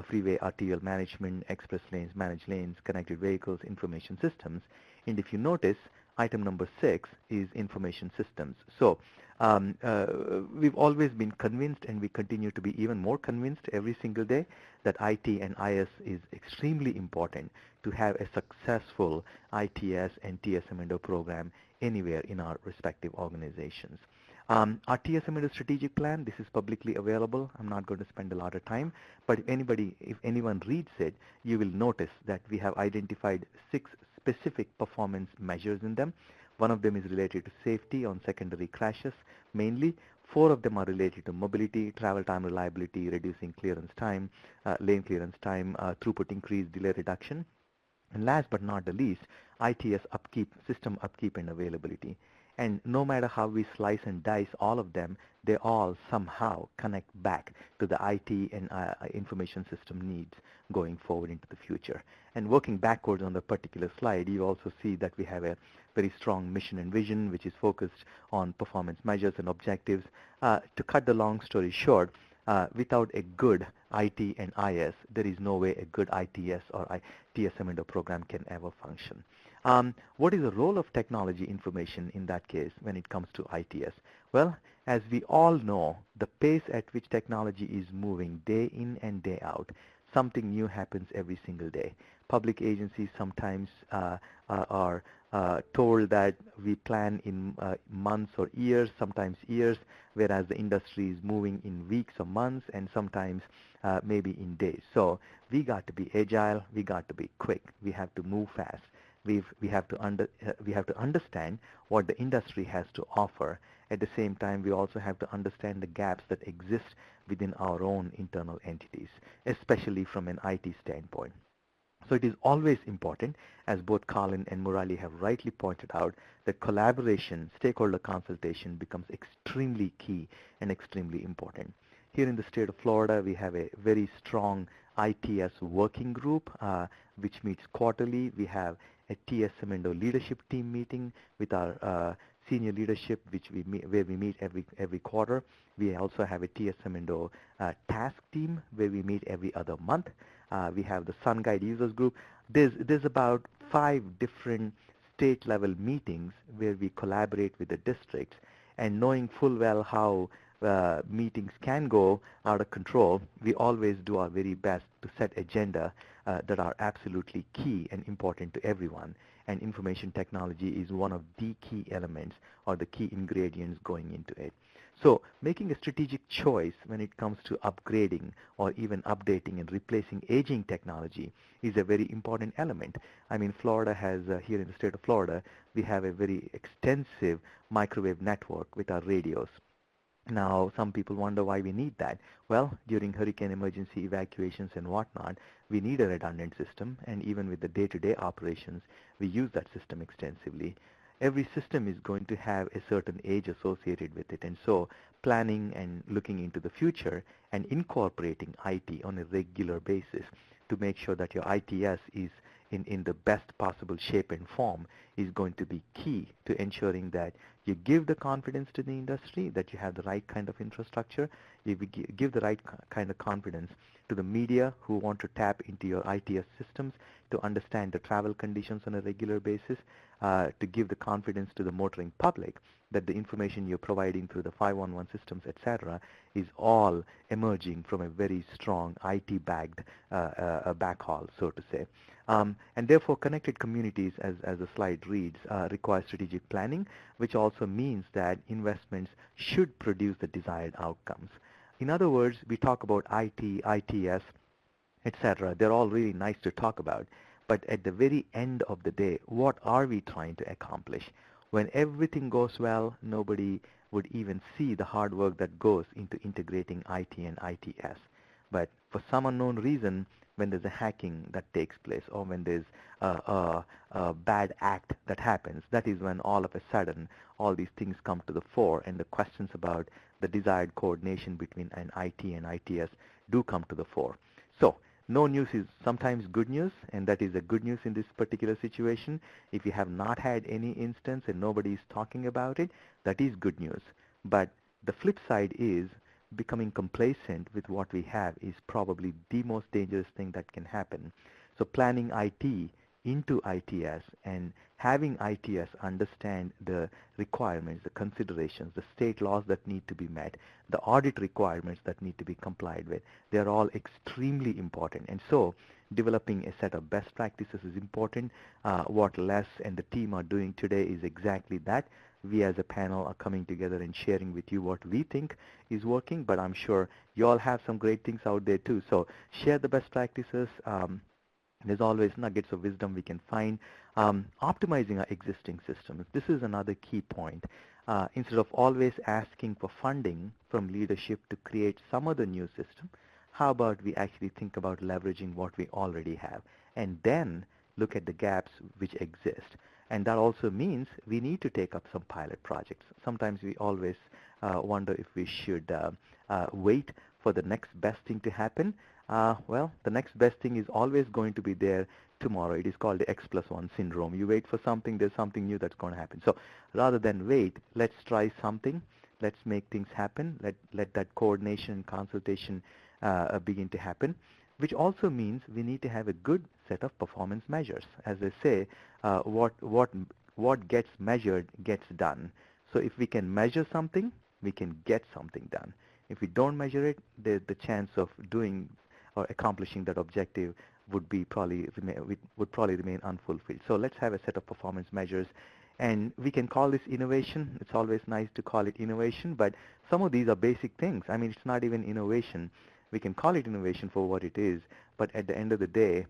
freeway arterial management, express lanes, managed lanes, connected vehicles, information systems. And if you notice, item number 6 is information systems. So we've always been convinced, and we continue to be even more convinced every single day, that IT and IS is extremely important to have a successful ITS and TSM program anywhere in our respective organizations. Our TSMO strategic plan, this is publicly available. I'm not going to spend a lot of time, but if anyone reads it, you will notice that we have identified 6 specific performance measures in them. One of them is related to safety on secondary crashes, mainly. 4 of them are related to mobility, travel time reliability, reducing clearance time, lane clearance time, throughput increase, delay reduction. And last but not the least, ITS upkeep, system upkeep and availability. And no matter how we slice and dice all of them, they all somehow connect back to the IT and information system needs going forward into the future. And working backwards on the particular slide, you also see that we have a very strong mission and vision, which is focused on performance measures and objectives. To cut the long story short, without a good IT and IS, there is no way a good ITS or TSMO program can ever function. What is the role of technology information in that case when it comes to ITS? Well, as we all know, the pace at which technology is moving day in and day out, something new happens every single day. Public agencies sometimes are told that we plan in months or years, sometimes years, whereas the industry is moving in weeks or months and sometimes maybe in days. So we got to be agile, we got to be quick, we have to move fast. We have to understand what the industry has to offer. At the same time, we also have to understand the gaps that exist within our own internal entities, especially from an IT standpoint. So it is always important, as both Colin and Murali have rightly pointed out, that collaboration, stakeholder consultation becomes extremely key and extremely important. Here in the state of Florida, we have a very strong ITS working group, which meets quarterly. We have a TSMO leadership team meeting with our senior leadership, where we meet every quarter. We also have a TSMO task team where we meet every other month. We have the SunGuide users group. There's about 5 different state level meetings where we collaborate with the districts, and knowing full well how meetings can go out of control, we always do our very best to set agenda that are absolutely key and important to everyone. And information technology is one of the key elements or the key ingredients going into it. So making a strategic choice when it comes to upgrading or even updating and replacing aging technology is a very important element. I mean, Florida has, here in the state of Florida, we have a very extensive microwave network with our radios. Now, some people wonder why we need that. Well, during hurricane emergency evacuations and whatnot, we need a redundant system, and even with the day-to-day operations, we use that system extensively. Every system is going to have a certain age associated with it, and so planning and looking into the future and incorporating IT on a regular basis to make sure that your ITS is in the best possible shape and form is going to be key to ensuring that you give the confidence to the industry that you have the right kind of infrastructure, you give the right kind of confidence to the media who want to tap into your ITS systems to understand the travel conditions on a regular basis, to give the confidence to the motoring public that the information you're providing through the 511 systems, etc., is all emerging from a very strong IT-backed backhaul, so to say. And therefore, connected communities, as the slide reads, require strategic planning, which also means that investments should produce the desired outcomes. In other words, we talk about IT, ITS, etc. They're all really nice to talk about. But at the very end of the day, what are we trying to accomplish? When everything goes well, nobody would even see the hard work that goes into integrating IT and ITS. But for some unknown reason, when there's a hacking that takes place or when there's a bad act that happens, that is when all of a sudden all these things come to the fore and the questions about the desired coordination between an IT and ITS do come to the fore. So no news is sometimes good news, and that is a good news in this particular situation. If you have not had any instance and nobody is talking about it, that is good news. But the flip side is becoming complacent with what we have is probably the most dangerous thing that can happen. So planning IT into ITS and having ITS understand the requirements, the considerations, the state laws that need to be met, the audit requirements that need to be complied with, they're all extremely important. And so developing a set of best practices is important. What Les and the team are doing today is exactly that. We as a panel are coming together and sharing with you what we think is working, but I'm sure you all have some great things out there too. So share the best practices. There's always nuggets of wisdom we can find. Optimizing our existing systems. This is another key point. Instead of always asking for funding from leadership to create some other new system, how about we actually think about leveraging what we already have and then look at the gaps which exist. And that also means we need to take up some pilot projects. Sometimes we always wonder if we should wait for the next best thing to happen. Well, the next best thing is always going to be there tomorrow. It is called the X+1 syndrome. You wait for something, there's something new that's going to happen. So rather than wait, let's try something. Let's make things happen. Let that coordination and consultation begin to happen, which also means we need to have a good set of performance measures. As I say, what gets measured gets done. So if we can measure something, we can get something done. If we don't measure it, the chance of doing or accomplishing that objective would probably remain unfulfilled. So let's have a set of performance measures, and we can call this innovation. It's always nice to call it innovation, but some of these are basic things. I mean, it's not even innovation. We can call it innovation for what it is, but at the end of the day,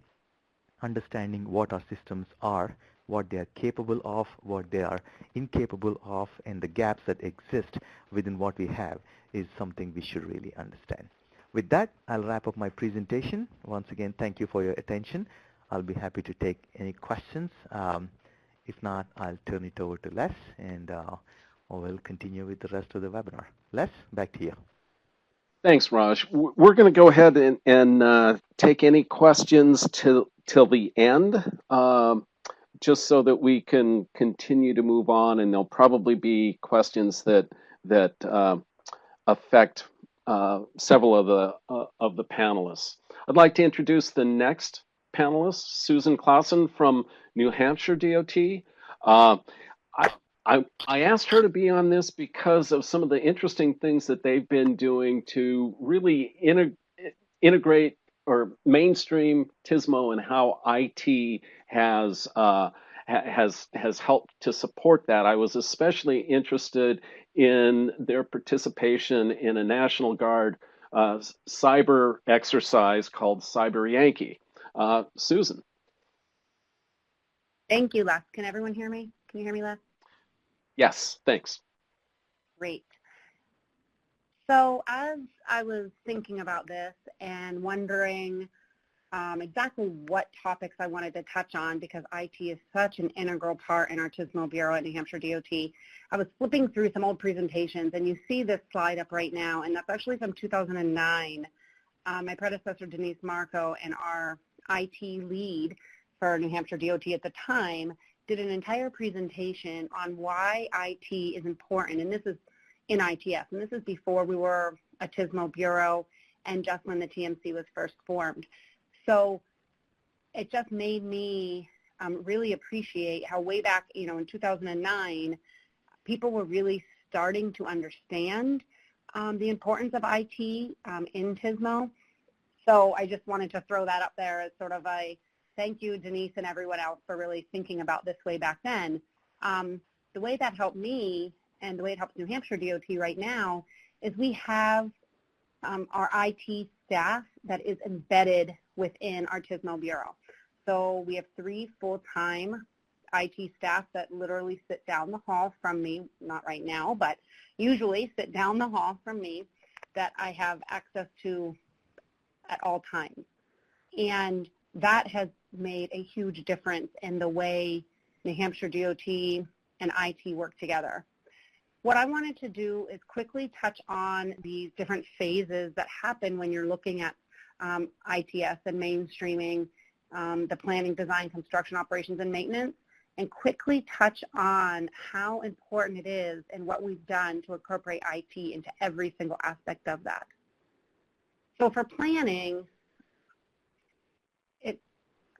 understanding what our systems are, what they are capable of, what they are incapable of, and the gaps that exist within what we have is something we should really understand. With that, I'll wrap up my presentation. Once again, thank you for your attention. I'll be happy to take any questions. If not, I'll turn it over to Les, and we'll continue with the rest of the webinar. Les, back to you. Thanks, Raj. We're going to go ahead and take any questions till the end, just so that we can continue to move on, and there'll probably be questions that affect several of the panelists. I'd like to introduce the next panelist, Susan Clausen from New Hampshire DOT. I asked her to be on this because of some of the interesting things that they've been doing to really integrate or mainstream TSMO and how IT has helped to support that. I was especially interested in their participation in a National Guard cyber exercise called Cyber Yankee. Susan. Thank you, Les. Can everyone hear me? Can you hear me, Les? Yes, thanks. Great. So as I was thinking about this and wondering exactly what topics I wanted to touch on, because IT is such an integral part in our TSMO Bureau at New Hampshire DOT, I was flipping through some old presentations, and you see this slide up right now, and that's actually from 2009. My predecessor, Denise Marco, and our IT lead for New Hampshire DOT at the time did an entire presentation on why IT is important, and this is in ITS, and this is before we were a TSMO Bureau and just when the TMC was first formed. So it just made me really appreciate how way back, in 2009, people were really starting to understand the importance of IT in TSMO. So I just wanted to throw that up there as sort of a thank you, Denise and everyone else, for really thinking about this way back then. The way that helped me and the way it helps New Hampshire DOT right now is we have our IT staff that is embedded within our TSMO Bureau. So we have 3 full-time IT staff that literally sit down the hall from me, not right now, but usually sit down the hall from me that I have access to at all times. And that has made a huge difference in the way New Hampshire DOT and IT work together. What I wanted to do is quickly touch on these different phases that happen when you're looking at ITS and mainstreaming the planning, design, construction, operations, and maintenance, and quickly touch on how important it is and what we've done to incorporate IT into every single aspect of that. So for planning,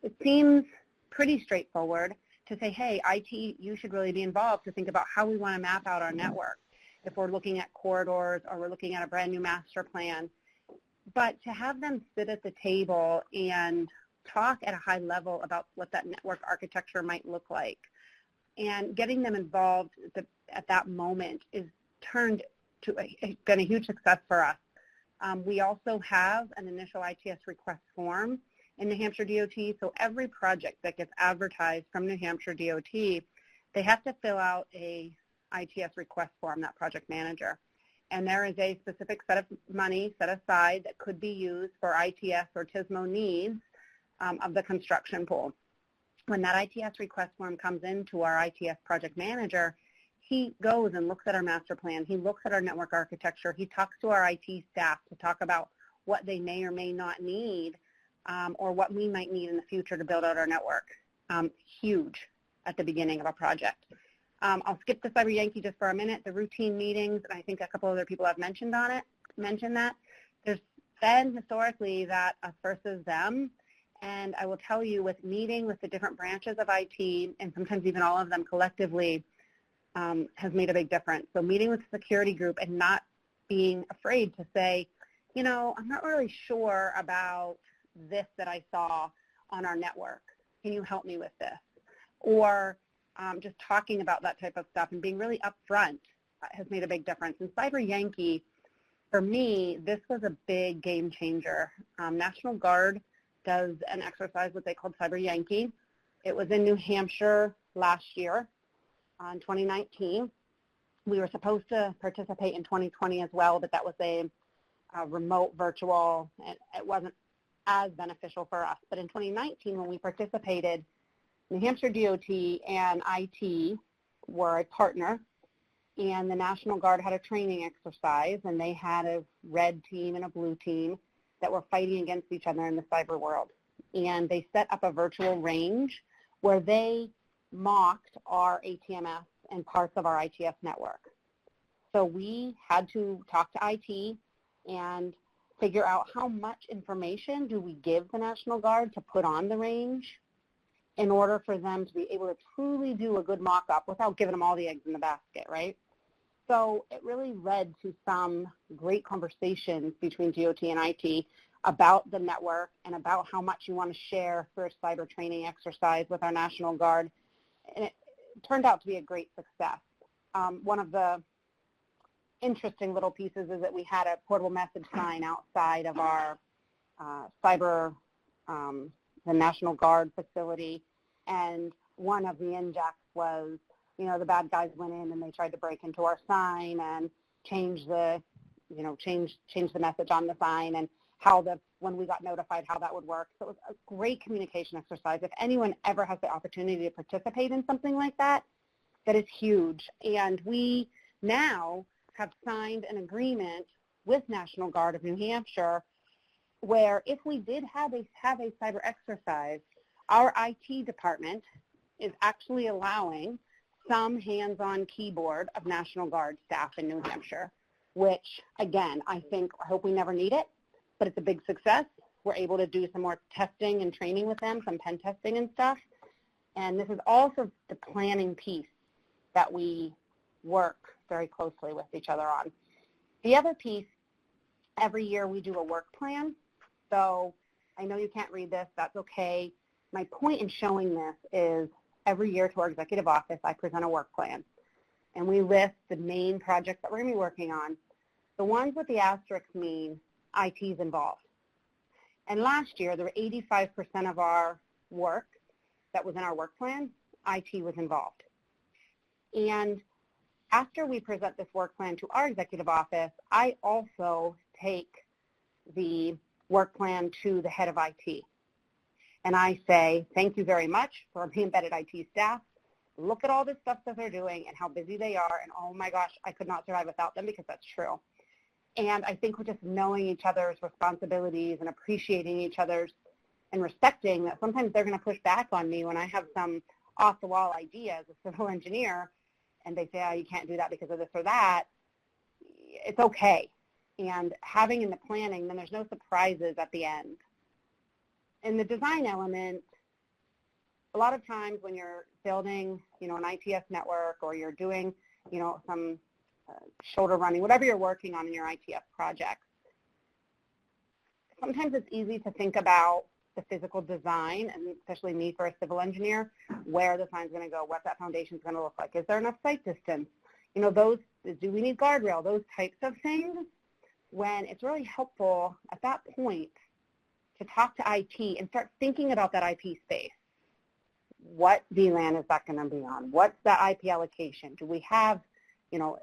it seems pretty straightforward to say, hey, IT, you should really be involved to think about how we want to map out our network if we're looking at corridors or we're looking at a brand new master plan. But to have them sit at the table and talk at a high level about what that network architecture might look like. And getting them involved at that moment is turned to been a huge success for us. We also have an initial ITS request form in New Hampshire DOT, so every project that gets advertised from New Hampshire DOT, they have to fill out a ITS request form, that project manager. And there is a specific set of money set aside that could be used for ITS or TSMO needs of the construction pool. When that ITS request form comes into our ITS project manager, he goes and looks at our master plan. He looks at our network architecture. He talks to our IT staff to talk about what they may or may not need or what we might need in the future to build out our network. Huge at the beginning of a project. I'll skip the Cyber Yankee just for a minute. The routine meetings, and I think a couple other people have mentioned that. There's been historically that us versus them. And I will tell you, with meeting with the different branches of IT, and sometimes even all of them collectively, has made a big difference. So meeting with the security group and not being afraid to say, you know, I'm not really sure about this that I saw on our network. Can you help me with this? Or just talking about that type of stuff and being really upfront has made a big difference. And Cyber Yankee, for me, this was a big game changer. National Guard does an exercise what they called Cyber Yankee. It was in New Hampshire last year, in 2019. We were supposed to participate in 2020 as well, but that was a remote virtual, and it wasn't as beneficial for us. But in 2019, when we participated, New Hampshire DOT and IT were a partner, and the National Guard had a training exercise, and they had a red team and a blue team that were fighting against each other in the cyber world. And they set up a virtual range where they mocked our ATMS and parts of our ITS network. So we had to talk to IT and figure out how much information do we give the National Guard to put on the range in order for them to be able to truly do a good mock-up without giving them all the eggs in the basket, right? So it really led to some great conversations between DOT and IT about the network and about how much you want to share for a cyber training exercise with our National Guard. And it turned out to be a great success. One of the interesting little pieces is that we had a portable message sign outside of our the National Guard facility, and one of the injects was, you know, the bad guys went in and they tried to break into our sign and change the message on the sign, and when we got notified how that would work. So it was a great communication exercise. If anyone ever has the opportunity to participate in something like that, that is huge. And we now have signed an agreement with National Guard of New Hampshire where if we did have a cyber exercise, our IT department is actually allowing some hands-on keyboard of National Guard staff in New Hampshire, which, again, I hope we never need it, but it's a big success. We're able to do some more testing and training with them, some pen testing and stuff. And this is also the planning piece that we work very closely with each other on. The other piece, every year we do a work plan. So I know you can't read this, that's okay. My point in showing this is every year to our executive office, I present a work plan. And we list the main projects that we're going to be working on. The ones with the asterisks mean IT's involved. And last year, there were 85% of our work that was in our work plan, IT was involved. And after we present this work plan to our executive office, I also take the work plan to the head of IT. And I say, thank you very much for the embedded IT staff. Look at all this stuff that they're doing and how busy they are. And oh my gosh, I could not survive without them, because that's true. And I think we're just knowing each other's responsibilities and appreciating each other's and respecting that sometimes they're going to push back on me when I have some off-the-wall idea as a civil engineer, and they say, oh, you can't do that because of this or that. It's okay. And having in the planning, then there's no surprises at the end. In the design element, a lot of times when you're building, an ITS network, or you're doing, some shoulder running, whatever you're working on in your ITS project, sometimes it's easy to think about the physical design, and especially me for a civil engineer, where the sign's going to go, what that foundation is going to look like. Is there enough sight distance? You know, do we need guardrail? Those types of things, when it's really helpful at that point to talk to IT and start thinking about that IP space. What VLAN is that going to be on? What's the IP allocation? Do we have, you know,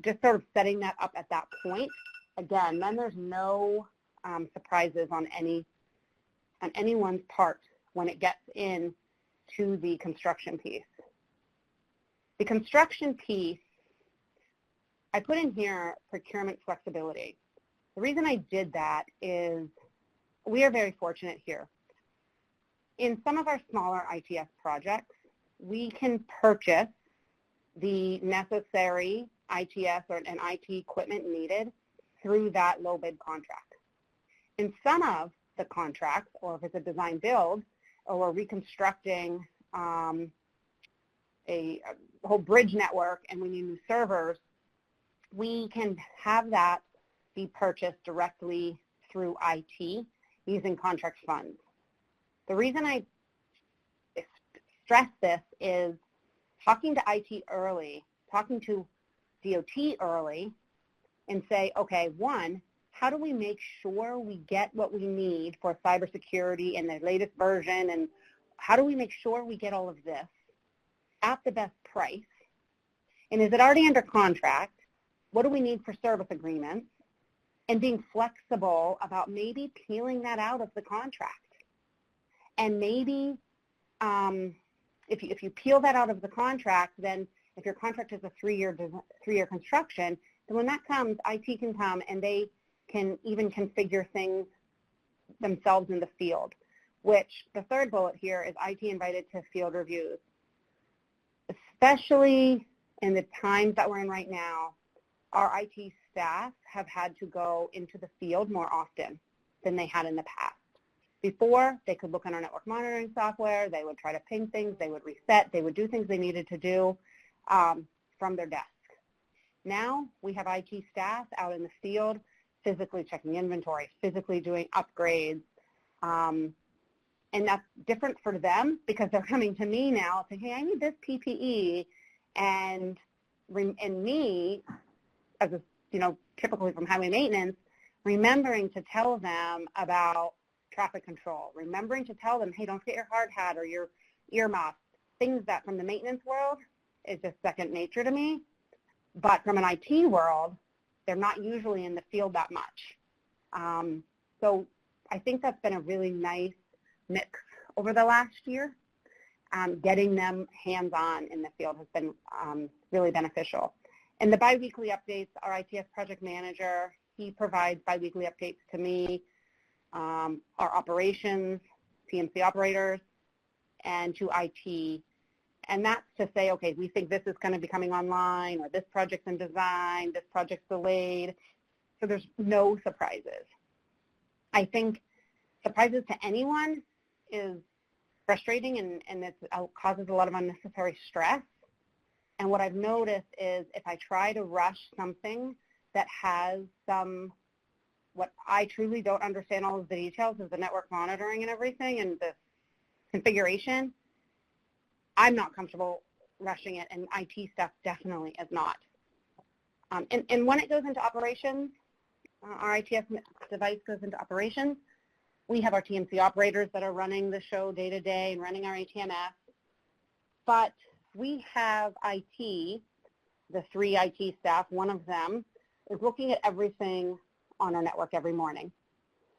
just sort of setting that up at that point. Again, then there's no surprises on anyone's part when it gets in to the construction piece. The construction piece, I put in here procurement flexibility. The reason I did that is we are very fortunate here. In some of our smaller ITS projects, we can purchase the necessary ITS and IT equipment needed through that low bid contract. In some of the contracts, or if it's a design build, or we're reconstructing a whole bridge network and we need new servers, we can have that be purchased directly through IT using contract funds. The reason I stress this is talking to IT early, talking to DOT early, and say, okay, one, how do we make sure we get what we need for cybersecurity and the latest version, and how do we make sure we get all of this at the best price? And is it already under contract? What do we need for service agreements? And being flexible about maybe peeling that out of the contract. And maybe if you peel that out of the contract, then if your contract is a three-year construction, then when that comes, IT can come and they can even configure things themselves in the field, which the third bullet here is IT invited to field reviews. Especially in the times that we're in right now, our IT staff have had to go into the field more often than they had in the past. Before, they could look on our network monitoring software, they would try to ping things, they would reset, they would do things they needed to do from their desk. Now, we have IT staff out in the field physically checking inventory, physically doing upgrades, and that's different for them because they're coming to me now saying, hey, I need this PPE, and me, as a, typically from highway maintenance, remembering to tell them about traffic control, remembering to tell them, hey, don't forget your hard hat or your earmuffs, things that from the maintenance world is just second nature to me. But from an IT world, they're not usually in the field that much. So I think that's been a really nice mix over the last year. Getting them hands-on in the field has been really beneficial. And the biweekly updates, our ITS project manager, he provides biweekly updates to me, our operations, PMC operators, and to IT. And that's to say, okay, we think this is going to be coming online, or this project's in design, this project's delayed. So there's no surprises. I think surprises to anyone is frustrating, and it causes a lot of unnecessary stress. And what I've noticed is if I try to rush something that has what I truly don't understand all of the details of the network monitoring and everything and the configuration, I'm not comfortable rushing it, and IT staff definitely is not. And when it goes into operations, our ITS device goes into operations, we have our TMC operators that are running the show day to day and running our ATMS. But we have IT, the 3 IT staff, one of them is looking at everything on our network every morning.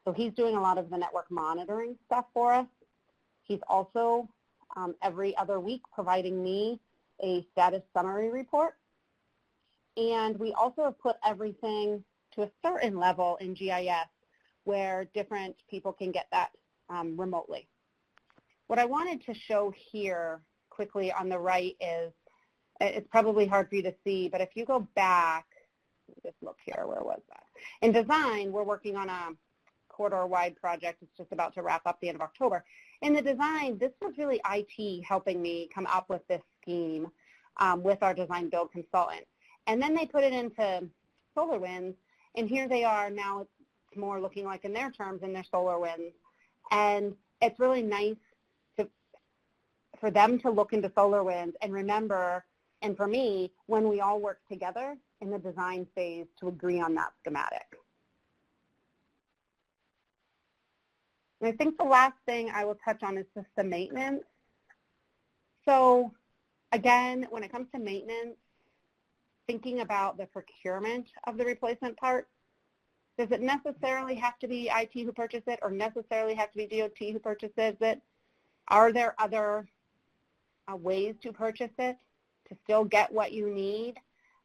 So he's doing a lot of the network monitoring stuff for us. He's also every other week providing me a status summary report. And we also have put everything to a certain level in GIS where different people can get that remotely. What I wanted to show here quickly on the right is, it's probably hard for you to see, but if you go back, just look here, where was that? In design, we're working on a corridor-wide project. It's just about to wrap up the end of October. In the design, this was really IT helping me come up with this scheme with our design build consultant. And then they put it into SolarWinds, and here they are now. It's more looking like in their terms in their SolarWinds. And it's really nice for them to look into SolarWinds and remember, and for me, when we all work together in the design phase to agree on that schematic. And I think the last thing I will touch on is system maintenance. So again, when it comes to maintenance, thinking about the procurement of the replacement part, does it necessarily have to be IT who purchases it or necessarily have to be DOT who purchases it? Are there other ways to purchase it to still get what you need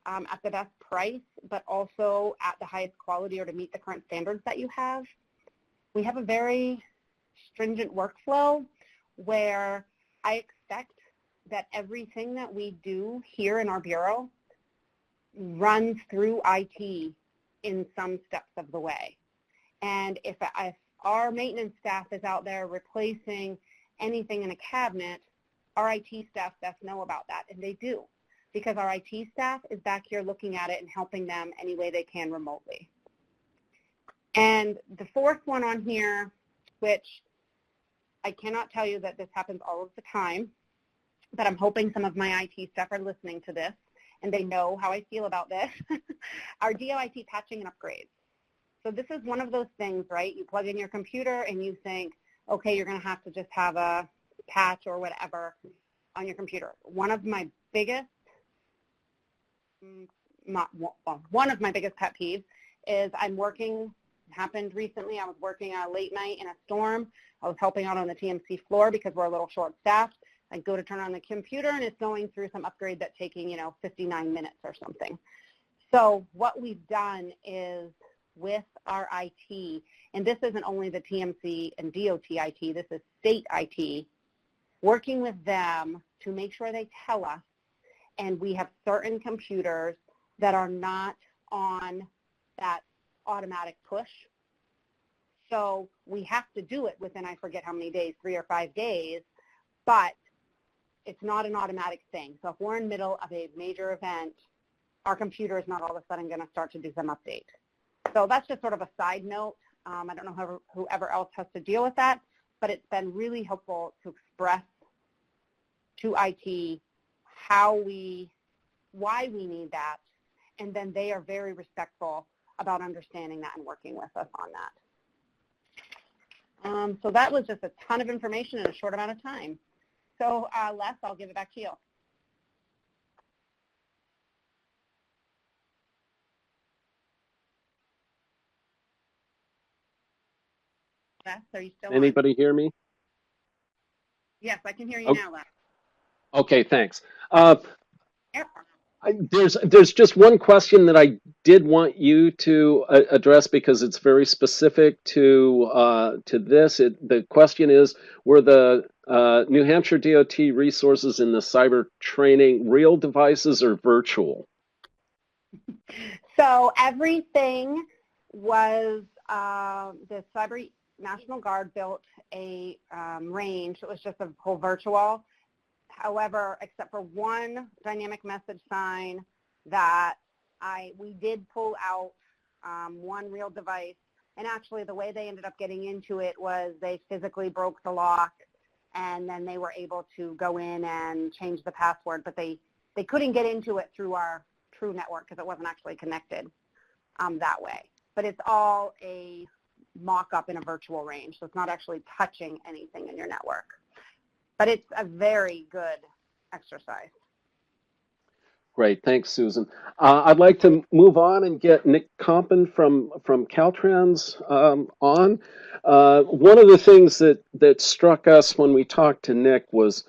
at the best price, but also at the highest quality or to meet the current standards that you have? We have a very stringent workflow where I expect that everything that we do here in our bureau runs through IT in some steps of the way. And if our maintenance staff is out there replacing anything in a cabinet, our IT staff best know about that, and they do, because our IT staff is back here looking at it and helping them any way they can remotely. And the fourth one on here, which I cannot tell you that this happens all of the time, but I'm hoping some of my IT staff are listening to this and they know how I feel about this, are DOIT patching and upgrades. So this is one of those things, right? You plug in your computer and you think, okay, you're going to have to just have a patch or whatever on your computer. One of my biggest pet peeves is happened recently, I was working a late night in a storm. I was helping out on the TMC floor because we're a little short-staffed. I go to turn on the computer and it's going through some upgrade that's taking, 59 minutes or something. So what we've done is with our IT, and this isn't only the TMC and DOT IT, this is state IT, working with them to make sure they tell us, and we have certain computers that are not on that automatic push. So we have to do it within, I forget how many days, 3 or 5 days, but it's not an automatic thing. So if we're in the middle of a major event, our computer is not all of a sudden going to start to do some update. So that's just sort of a side note. I don't know whoever else has to deal with that, but it's been really helpful to express to IT why we need that, and then they are very respectful about understanding that and working with us on that. So that was just a ton of information in a short amount of time. So Les, I'll give it back to you. Les, are you still Anybody hear me? Yes, I can hear you now, Les. Okay, thanks. Yep. There's just one question that I did want you to address because it's very specific to this. The question is, were the New Hampshire DOT resources in the cyber training real devices or virtual? So everything was, the Cyber National Guard built a range. It was just a whole virtual. However, except for one dynamic message sign that we did pull out one real device, and actually the way they ended up getting into it was they physically broke the lock, and then they were able to go in and change the password, but they couldn't get into it through our true network because it wasn't actually connected that way. But it's all a mock-up in a virtual range, so it's not actually touching anything in your network. But it's a very good exercise. Great, thanks, Susan. I'd like to move on and get Nick Compton from Caltrans on. One of the things that struck us when we talked to Nick was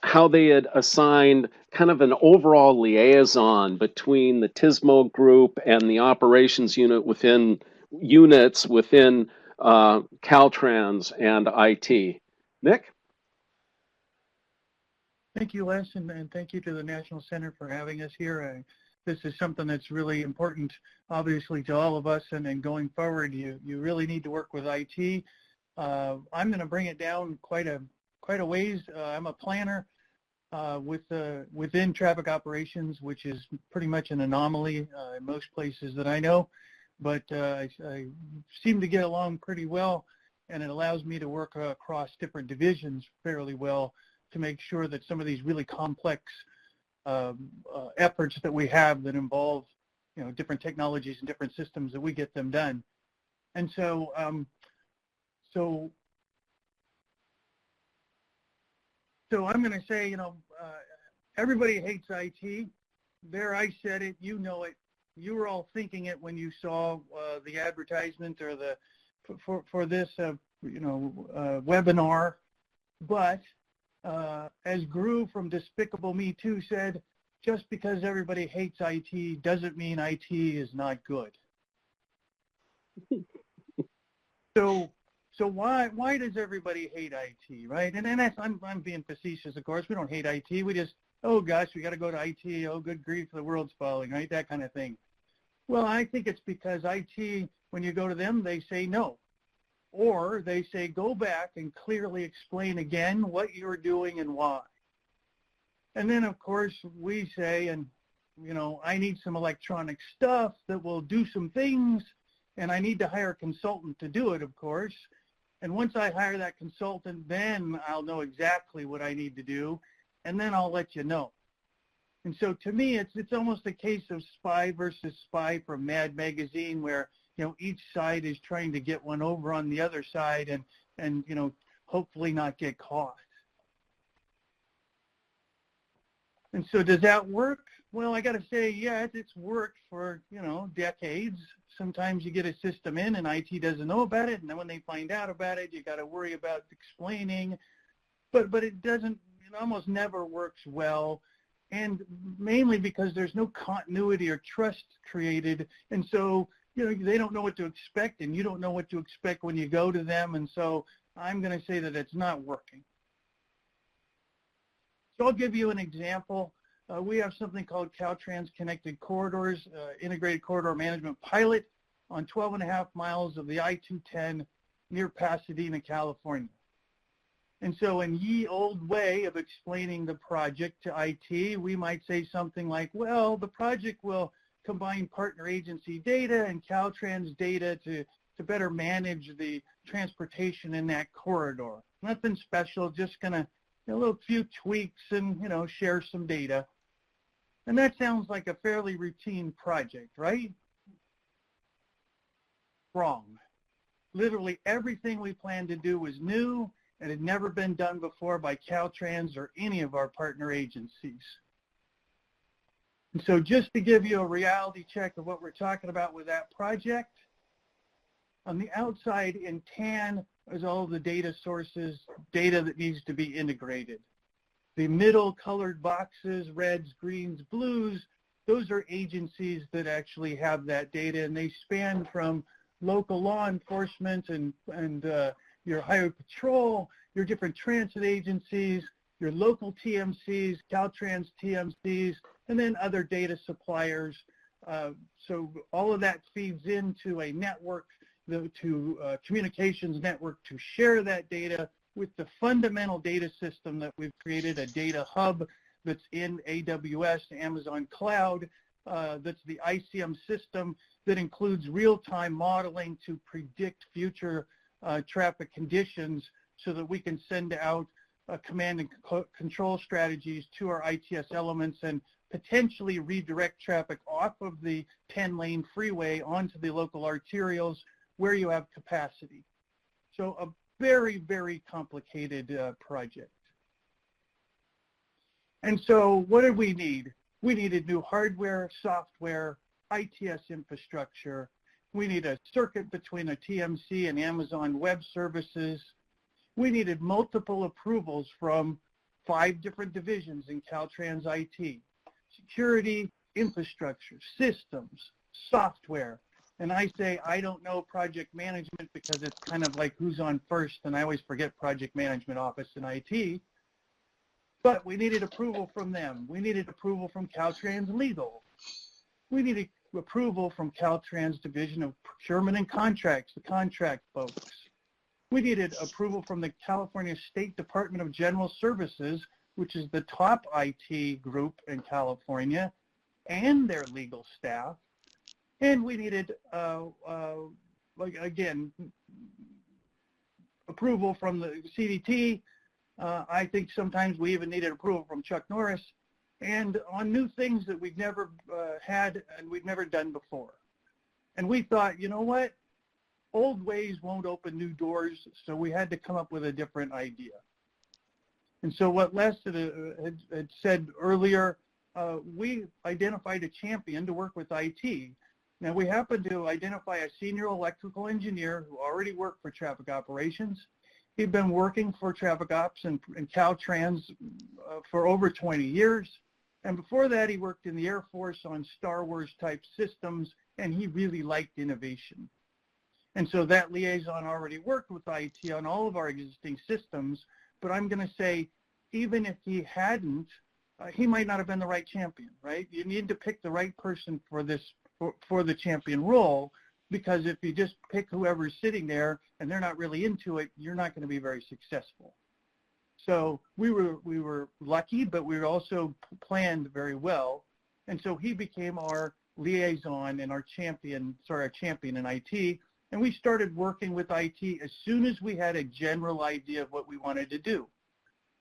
how they had assigned kind of an overall liaison between the TSMO group and the operations units within Caltrans and IT. Nick? Thank you, Les, and thank you to the National Center for having us here. This is something that's really important, obviously, to all of us, and going forward, you really need to work with IT. I'm going to bring it down quite a ways. I'm a planner within traffic operations, which is pretty much an anomaly in most places that I know, but I seem to get along pretty well. and it allows me to work across different divisions fairly well to make sure that some of these really complex efforts that we have that involve, different technologies and different systems, that we get them done. And so, so I'm going to say, everybody hates IT. There, I said it. You know it. You were all thinking it when you saw the advertisement or the for this, webinar. But as Gru from Despicable Me 2 said, just because everybody hates IT doesn't mean IT is not good. So why does everybody hate IT, right? And that's, I'm being facetious, of course. We don't hate IT. We just, oh gosh, we got to go to IT. Oh, good grief, the world's falling, right? That kind of thing. Well, I think it's because IT, when you go to them, they say no. Or they say, go back and clearly explain again what you're doing and why. And then, of course, we say, and, I need some electronic stuff that will do some things, and I need to hire a consultant to do it, of course. And once I hire that consultant, then I'll know exactly what I need to do, and then I'll let you know. And so to me, it's almost a case of Spy versus Spy from Mad Magazine, where each side is trying to get one over on the other side and hopefully not get caught. And so does that work? Well, I got to say, yeah, it's worked for, decades. Sometimes you get a system in and IT doesn't know about it, and then when they find out about it, you got to worry about explaining. But it doesn't, it almost never works well, and mainly because there's no continuity or trust created, and so they don't know what to expect, and you don't know what to expect when you go to them, and so I'm going to say that it's not working. So I'll give you an example. We have something called Caltrans Connected Corridors, Integrated Corridor Management Pilot on 12.5 miles of the I-210 near Pasadena, California. And so in ye old way of explaining the project to IT, we might say something like, well, the project will combine partner agency data and Caltrans data to better manage the transportation in that corridor. Nothing special, just going to a little few tweaks and, share some data. And that sounds like a fairly routine project, right? Wrong. Literally everything we planned to do was new and had never been done before by Caltrans or any of our partner agencies. And so just to give you a reality check of what we're talking about with that project, on the outside in tan is all the data sources, data that needs to be integrated. The middle colored boxes, reds, greens, blues, those are agencies that actually have that data, and they span from local law enforcement and your highway patrol, your different transit agencies, your local TMCs, Caltrans TMCs, and then other data suppliers. So all of that feeds into a network, to communications network to share that data with the fundamental data system that we've created, a data hub that's in AWS, Amazon Cloud, that's the ICM system that includes real-time modeling to predict future traffic conditions so that we can send out command and control strategies to our ITS elements and potentially redirect traffic off of the 10-lane freeway onto the local arterials where you have capacity. So a very, very complicated project. And so what did we need? We needed new hardware, software, ITS infrastructure. We need a circuit between a TMC and Amazon Web Services. We needed multiple approvals from 5 different divisions in Caltrans IT. Security, infrastructure, systems, software. And I say, I don't know project management because it's kind of like who's on first, and I always forget project management office in IT. But we needed approval from them. We needed approval from Caltrans Legal. We needed approval from Caltrans Division of Procurement and Contracts, the contract folks. We needed approval from the California State Department of General Services, which is the top IT group in California, and their legal staff. And we needed, again, approval from the CDT. I think sometimes we even needed approval from Chuck Norris, and on new things that we've never had and we've never done before. And we thought, you know what? Old ways won't open new doors, so we had to come up with a different idea. And so what Les had said earlier, we identified a champion to work with IT. Now, we happened to identify a senior electrical engineer who already worked for traffic operations. He'd been working for traffic ops and Caltrans for over 20 years. And before that, he worked in the Air Force on Star Wars type systems, and he really liked innovation. And so that liaison already worked with IT on all of our existing systems, but I'm going to say, even if he hadn't, he might not have been the right champion, right? You need to pick the right person for this, for the champion role, because if you just pick whoever's sitting there and they're not really into it, you're not going to be very successful. So we were lucky, but we were also planned very well. And so he became our liaison and our champion in IT. And we started working with IT as soon as we had a general idea of what we wanted to do.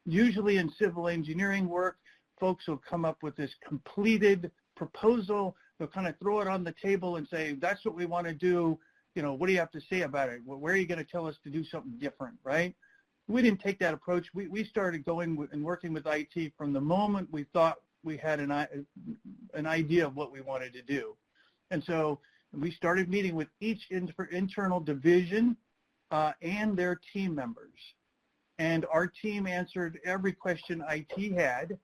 Usually in civil engineering work, folks will come up with this completed proposal. They'll kind of throw it on the table and say, that's what we want to do. You know, what do you have to say about it? Where are you going to tell us to do something different, right? We didn't take that approach. We started going and working with IT from the moment we thought we had an idea of what we wanted to do. And so we started meeting with each internal division and their team members. And our team answered every question IT had.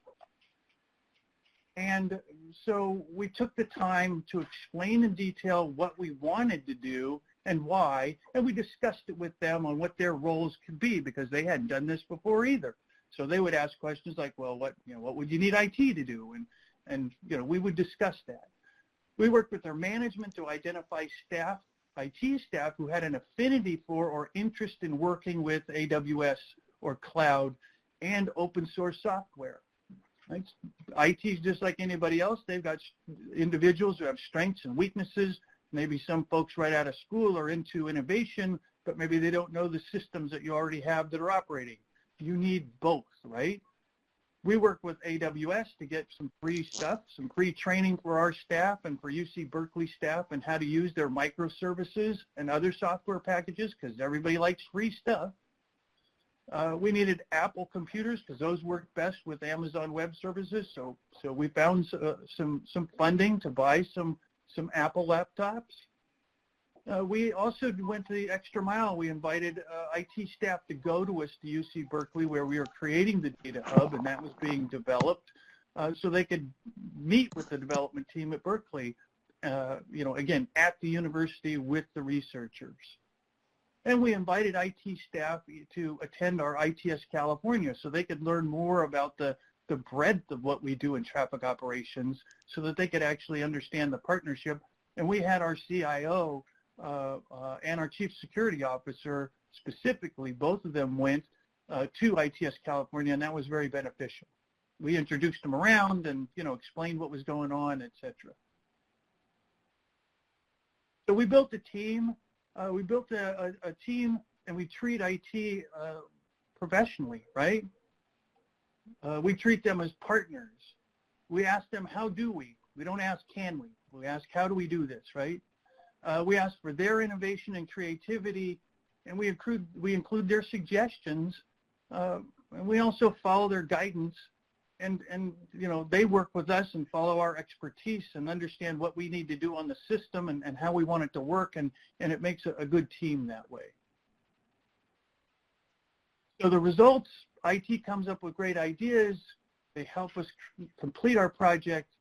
And so we took the time to explain in detail what we wanted to do and why, and we discussed it with them on what their roles could be, because they hadn't done this before either. So they would ask questions like, well, what would you need IT to do? And we would discuss that. We worked with their management to identify staff, IT staff, who had an affinity for or interest in working with AWS or cloud and open source software. Right? IT is just like anybody else. They've got individuals who have strengths and weaknesses. Maybe some folks right out of school are into innovation, but maybe they don't know the systems that you already have that are operating. You need both, right? We work with AWS to get some free stuff, some free training for our staff and for UC Berkeley staff and how to use their microservices and other software packages, because everybody likes free stuff. We needed Apple computers because those work best with Amazon Web Services. So we found some funding to buy some Apple laptops. We also went to the extra mile. We invited IT staff to go to us to UC Berkeley, where we were creating the data hub, and that was being developed, so they could meet with the development team at Berkeley, again, at the university with the researchers. And we invited IT staff to attend our ITS California so they could learn more about the breadth of what we do in traffic operations so that they could actually understand the partnership. And we had our CIO and our Chief Security Officer specifically, both of them went to ITS California, and that was very beneficial. We introduced them around and, explained what was going on, etc. So we built a team. We built a team, and we treat IT professionally, right? We treat them as partners. We ask them, how do we? We don't ask, can we? We ask, how do we do this, right? We ask for their innovation and creativity, and we include their suggestions, and we also follow their guidance, and they work with us and follow our expertise and understand what we need to do on the system and how we want it to work, and it makes a good team that way. So the results, IT comes up with great ideas. They help us complete our project.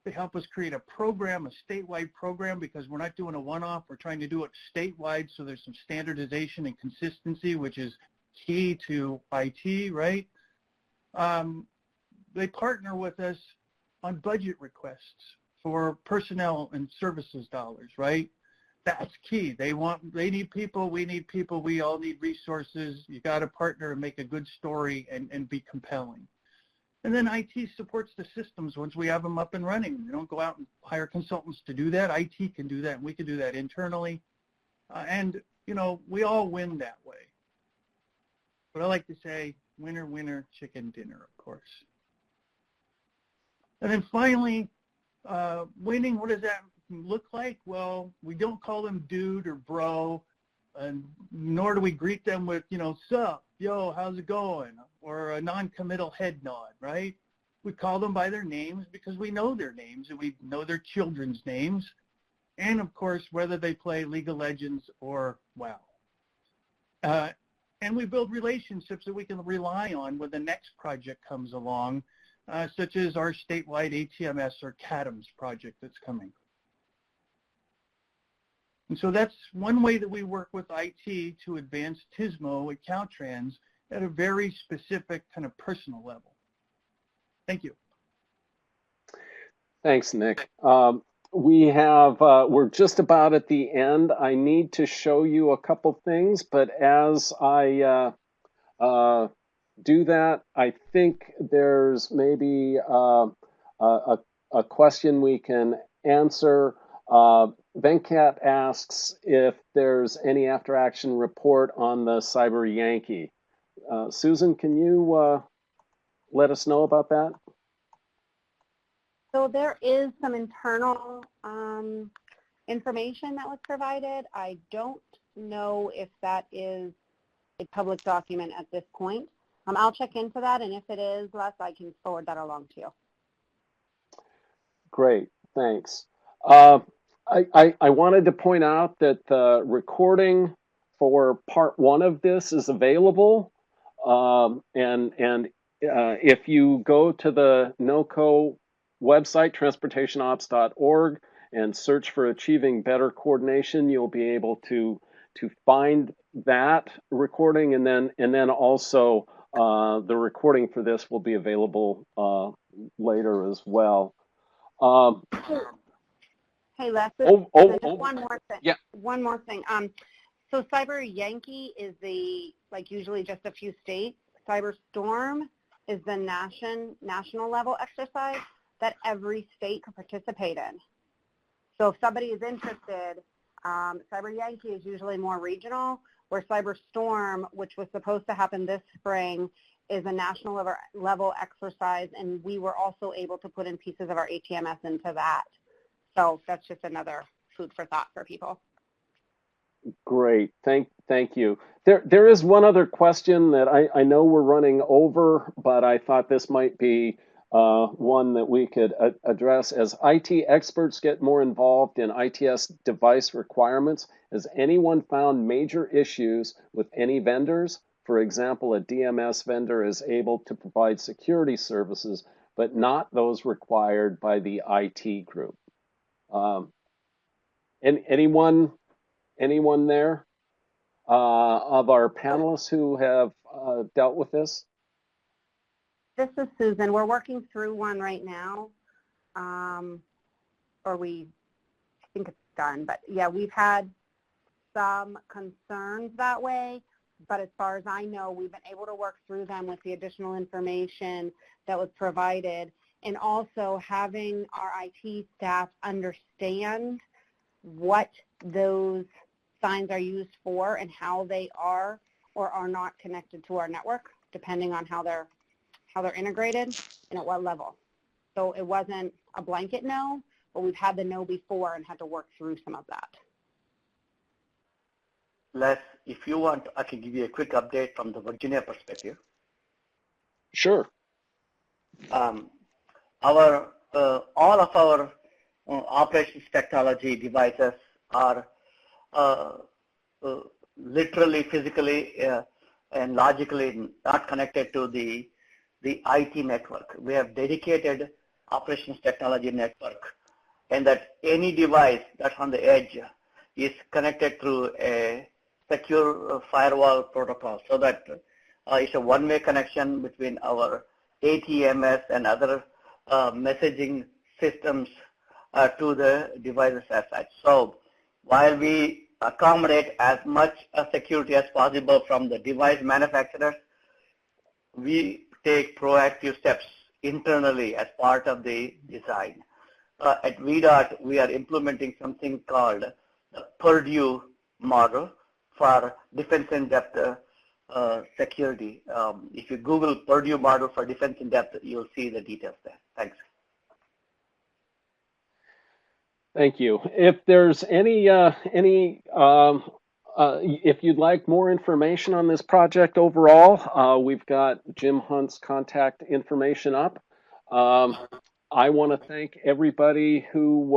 They help us create a program, a statewide program, because we're not doing a one-off. We're trying to do it statewide, so there's some standardization and consistency, which is key to IT, right? They partner with us on budget requests for personnel and services dollars, right? That's key. They need people, we need people, we all need resources. You got to partner and make a good story and be compelling. And then IT supports the systems once we have them up and running. We don't go out and hire consultants to do that. IT can do that, and we can do that internally. And we all win that way. But I like to say, winner, winner, chicken dinner, of course. And then finally, winning, what does that look like? Well, we don't call them dude or bro, and nor do we greet them with, sup, yo, how's it going? Or a non-committal head nod, right? We call them by their names because we know their names and we know their children's names. And of course, whether they play League of Legends or WoW. And we build relationships that we can rely on when the next project comes along, such as our statewide ATMS or CADMS project that's coming. And so that's one way that we work with IT to advance TSMO at Caltrans at a very specific kind of personal level. Thank you. Thanks, Nick. We're just about at the end. I need to show you a couple things, but as I do that, I think there's maybe a question we can answer. Venkat asks if there's any after-action report on the Cyber Yankee. Susan, can you let us know about that? So there is some internal information that was provided. I don't know if that is a public document at this point. I'll check into that, and if it is, Les, I can forward that along to you. Great, thanks. I wanted to point out that the recording for part 1 of this is available, and if you go to the NOCO website, transportationops.org, and search for Achieving Better Coordination, you'll be able to find that recording, and then also the recording for this will be available later as well. Hey, Les, just one more thing. Yeah. One more thing. So Cyber Yankee is usually just a few states. Cyber Storm is the national level exercise that every state can participate in. So if somebody is interested, Cyber Yankee is usually more regional, where Cyber Storm, which was supposed to happen this spring, is a national level exercise, and we were also able to put in pieces of our ATMS into that. So that's just another food for thought for people. Great, thank you. There is one other question that I know we're running over, but I thought this might be one that we could address. As IT experts get more involved in ITS device requirements, has anyone found major issues with any vendors? For example, a DMS vendor is able to provide security services, but not those required by the IT group. Anyone there of our panelists who have dealt with this? This is Susan. We're working through one right now, I think it's done. But yeah, we've had some concerns that way. But as far as I know, we've been able to work through them with the additional information that was provided, and also having our IT staff understand what those signs are used for and how they are or are not connected to our network, depending on how they're integrated and at what level. So it wasn't a blanket no, but we've had the no before and had to work through some of that. Les, if you want, I can give you a quick update from the Virginia perspective. Sure. All of our operations technology devices are literally, physically, and logically not connected to the IT network. We have dedicated operations technology network, and that any device that's on the edge is connected through a secure firewall protocol, so that it's a one-way connection between our ATMS and other messaging systems to the devices as such. So while we accommodate as much security as possible from the device manufacturers, we take proactive steps internally as part of the design. At VDOT, we are implementing something called the Purdue model for defense in-depth security. If you Google Purdue model for defense in depth, you'll see the details there. Thanks. Thank you. If there's if you'd like more information on this project overall, we've got Jim Hunt's contact information up. I want to thank everybody who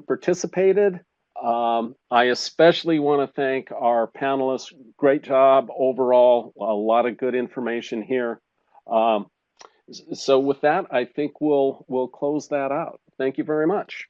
participated. I especially want to thank our panelists. Great job overall. A lot of good information here. So with that, I think we'll close that out. Thank you very much.